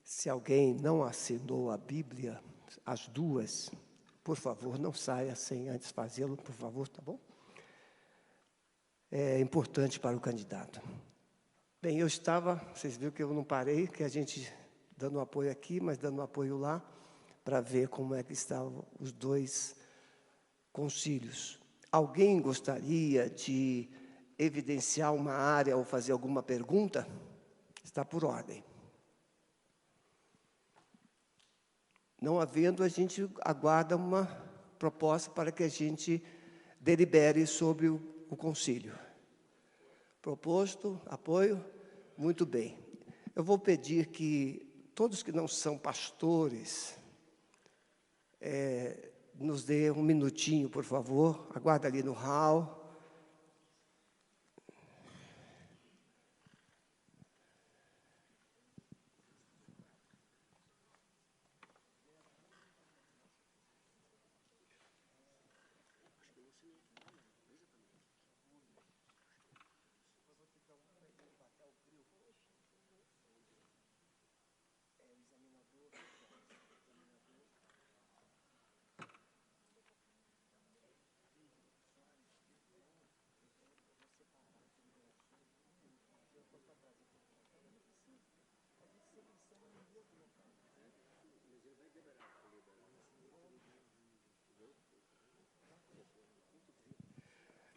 se alguém não assinou a Bíblia, as duas, por favor, não saia sem antes fazê-lo, por favor, tá bom? É importante para o candidato. Bem, vocês viram que eu não parei, que a gente dando apoio aqui, mas dando apoio lá, para ver como é que estavam os dois concílios. Alguém gostaria de evidenciar uma área ou fazer alguma pergunta? Está por ordem. Não havendo, a gente aguarda uma proposta para que a gente delibere sobre o concílio. Proposto, apoio? Muito bem. Eu vou pedir que todos que não são pastores, nos dê um minutinho, por favor. Aguarda ali no hall.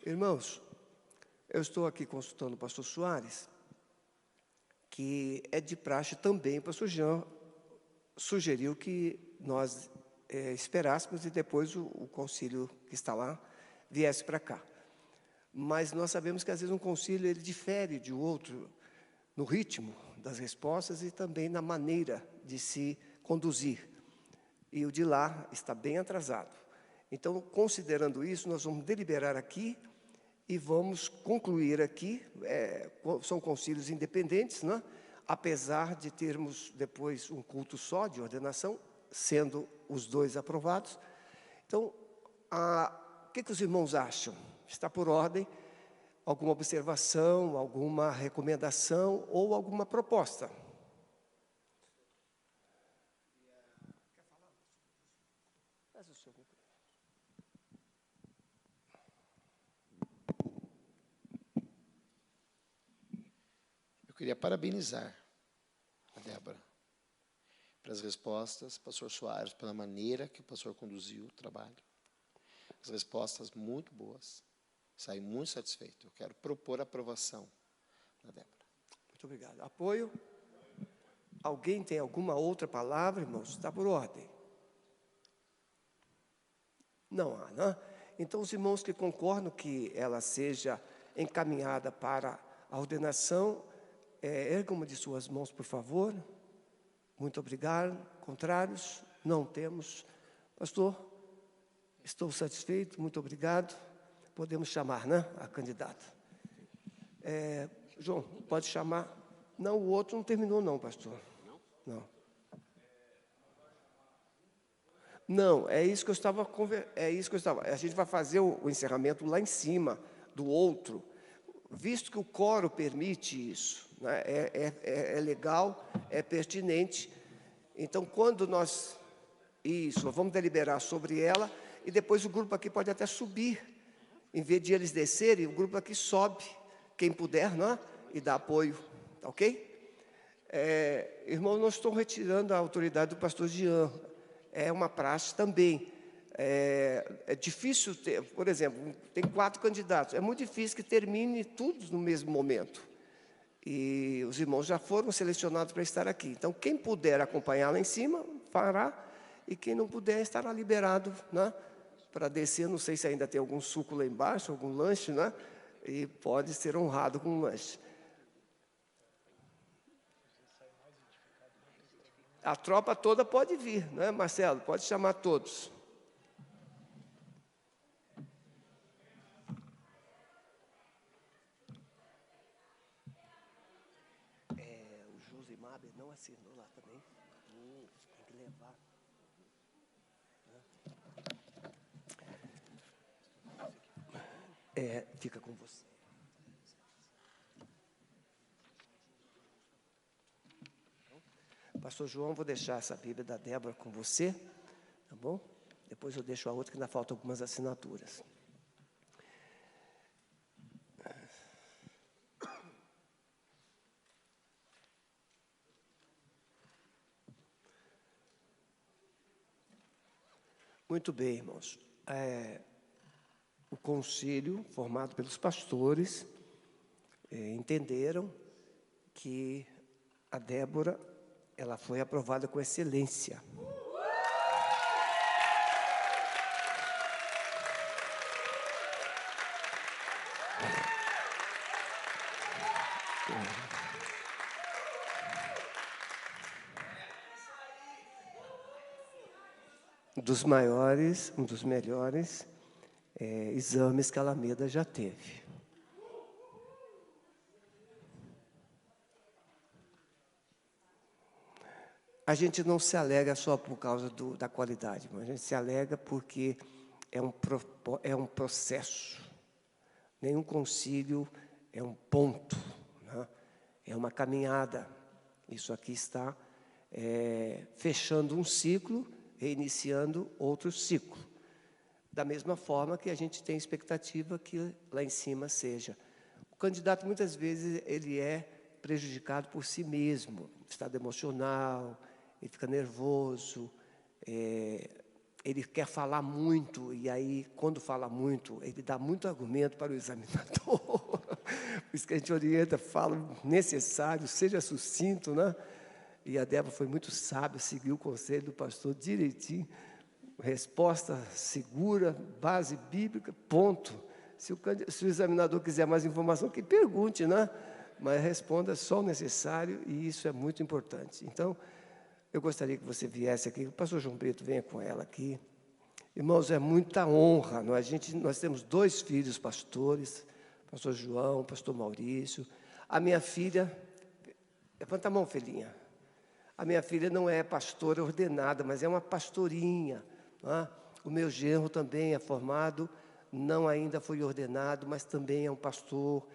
Irmãos, eu estou aqui consultando o pastor Soares, que é de praxe também, o pastor Jean sugeriu que nós esperássemos e depois o concílio que está lá viesse para cá. Mas nós sabemos que às vezes um concílio ele difere de outro no ritmo das respostas e também na maneira de se conduzir. E o de lá está bem atrasado. Então, considerando isso, nós vamos deliberar aqui e vamos concluir aqui. São concílios independentes, né? Apesar de termos depois um culto só de ordenação, sendo os dois aprovados. Então, o que os irmãos acham? Está por ordem? Alguma observação, alguma recomendação ou alguma proposta? Eu queria parabenizar a Débora pelas respostas, pastor Soares, pela maneira que o pastor conduziu o trabalho. As respostas muito boas. Saí muito satisfeito. Eu quero propor a aprovação da Débora. Muito obrigado. Apoio? Alguém tem alguma outra palavra, irmãos? Está por ordem. Não há, né? Então, os irmãos que concordam que ela seja encaminhada para a ordenação, ergam uma de suas mãos, por favor. Muito obrigado. Contrários? Não temos. Pastor, estou satisfeito, muito obrigado. Podemos chamar, né, a candidata. João, pode chamar. Não, o outro não terminou, não, pastor. Não. Não, é isso que eu estava. A gente vai fazer o encerramento lá em cima do outro. visto que o coro permite isso, né, é legal, é pertinente. Então, quando nós vamos deliberar sobre ela, e depois o grupo aqui pode até subir. Em vez de eles descerem, o grupo aqui sobe, quem puder, né, e dá apoio, tá ok? Irmão, não estou retirando a autoridade do pastor Jean, é uma praxe também. É difícil ter, por exemplo, tem 4 candidatos, é muito difícil que termine tudo no mesmo momento. E os irmãos já foram selecionados para estar aqui. Então, quem puder acompanhar lá em cima, fará, e quem não puder, estará liberado, né, para descer. Não sei se ainda tem algum suco lá embaixo, algum lanche, né, e pode ser honrado com um lanche. A tropa toda pode vir, né, Marcelo? Pode chamar todos. O Josimar não assinou lá também. Tem que levar. Fica com você. Pastor João, vou deixar essa Bíblia da Débora com você, tá bom? Depois eu deixo a outra, que ainda faltam algumas assinaturas. Muito bem, irmãos. O concílio, formado pelos pastores, entenderam que a Débora, ela foi aprovada com excelência. Um dos melhores exames que a Alameda já teve. A gente não se alega só por causa da qualidade, mas a gente se alega porque é um processo. Nenhum concílio é um ponto, né? É uma caminhada. Isso aqui está fechando um ciclo, reiniciando outro ciclo. Da mesma forma que a gente tem expectativa que lá em cima seja. O candidato, muitas vezes, ele é prejudicado por si mesmo, estado emocional, ele fica nervoso, ele quer falar muito, e aí, quando fala muito, ele dá muito argumento para o examinador. Por isso que a gente orienta, fala o necessário, seja sucinto, né? E a Débora foi muito sábia, seguiu o conselho do pastor direitinho, resposta segura, base bíblica, ponto. Se o examinador quiser mais informação, que pergunte, né? Mas responda só o necessário, e isso é muito importante. Então, eu gostaria que você viesse aqui, o pastor João Brito venha com ela aqui. Irmãos, é muita honra. Nós temos 2 filhos pastores, pastor João, pastor Maurício. A minha filha, levanta a mão, filhinha. A minha filha não é pastora ordenada, mas é uma pastorinha. Né? O meu genro também é formado, não ainda foi ordenado, mas também é um pastor.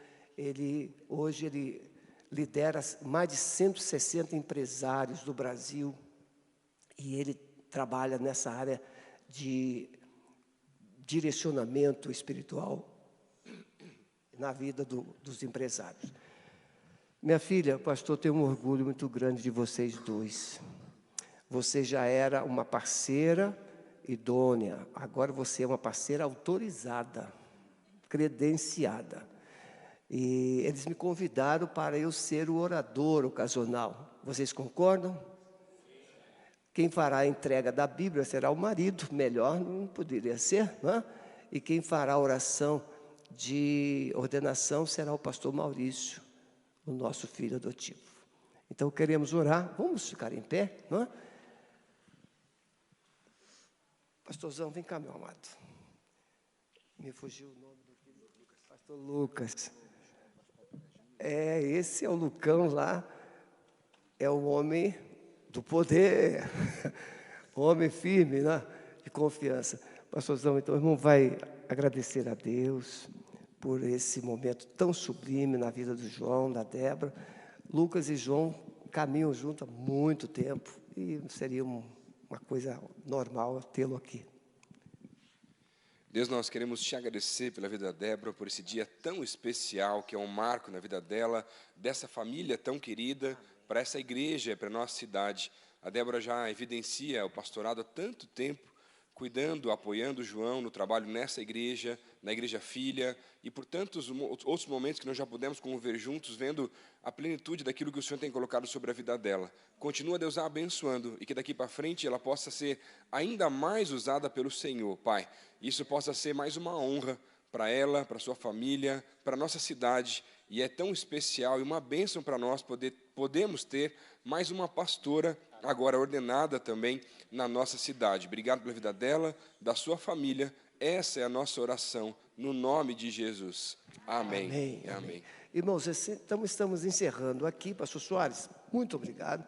Hoje ele lidera mais de 160 empresários do Brasil, e ele trabalha nessa área de direcionamento espiritual na vida dos empresários. Minha filha, pastor, tenho um orgulho muito grande de vocês 2. Você já era uma parceira idônea, agora você é uma parceira autorizada, credenciada. E eles me convidaram para eu ser o orador ocasional. Vocês concordam? Quem fará a entrega da Bíblia será o marido, melhor não poderia ser, né? E quem fará a oração de ordenação será o pastor Maurício, o nosso filho adotivo. Então, queremos orar, vamos ficar em pé, não é? Pastorzão, vem cá, meu amado. Me fugiu o nome do filho, pastor Lucas. Esse é o Lucão lá, é o homem do poder, homem firme, né? De confiança. Pastorzão, então, o irmão vai agradecer a Deus por esse momento tão sublime na vida do João, da Débora. Lucas e João caminham juntos há muito tempo e seria uma coisa normal tê-lo aqui. Deus, nós queremos te agradecer pela vida da Débora, por esse dia tão especial, que é um marco na vida dela, dessa família tão querida, para essa igreja, para a nossa cidade. A Débora já evidencia o pastorado há tanto tempo, cuidando, apoiando o João no trabalho nessa igreja, na igreja filha, e por tantos outros momentos que nós já pudemos conviver juntos, vendo a plenitude daquilo que o Senhor tem colocado sobre a vida dela. Continua, Deus, a abençoando, e que daqui para frente ela possa ser ainda mais usada pelo Senhor, Pai. Isso possa ser mais uma honra para ela, para sua família, para a nossa cidade, e é tão especial e uma bênção para nós podemos ter mais uma pastora agora ordenada também na nossa cidade. Obrigado pela vida dela, da sua família. Essa é a nossa oração, no nome de Jesus. Amém. Amém. Amém. Irmãos, então estamos encerrando aqui. Pastor Soares, muito obrigado.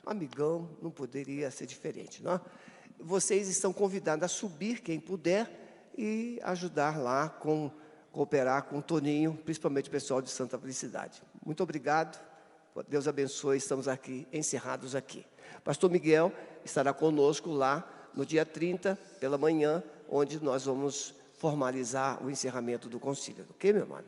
Amigão, não poderia ser diferente, não? Vocês estão convidados a subir, quem puder, e ajudar lá, cooperar com o Toninho, principalmente o pessoal de Santa Felicidade. Muito obrigado. Deus abençoe. Estamos aqui, encerrados aqui. Pastor Miguel estará conosco lá no dia 30, pela manhã, onde nós vamos formalizar o encerramento do concílio. Ok, meu amado?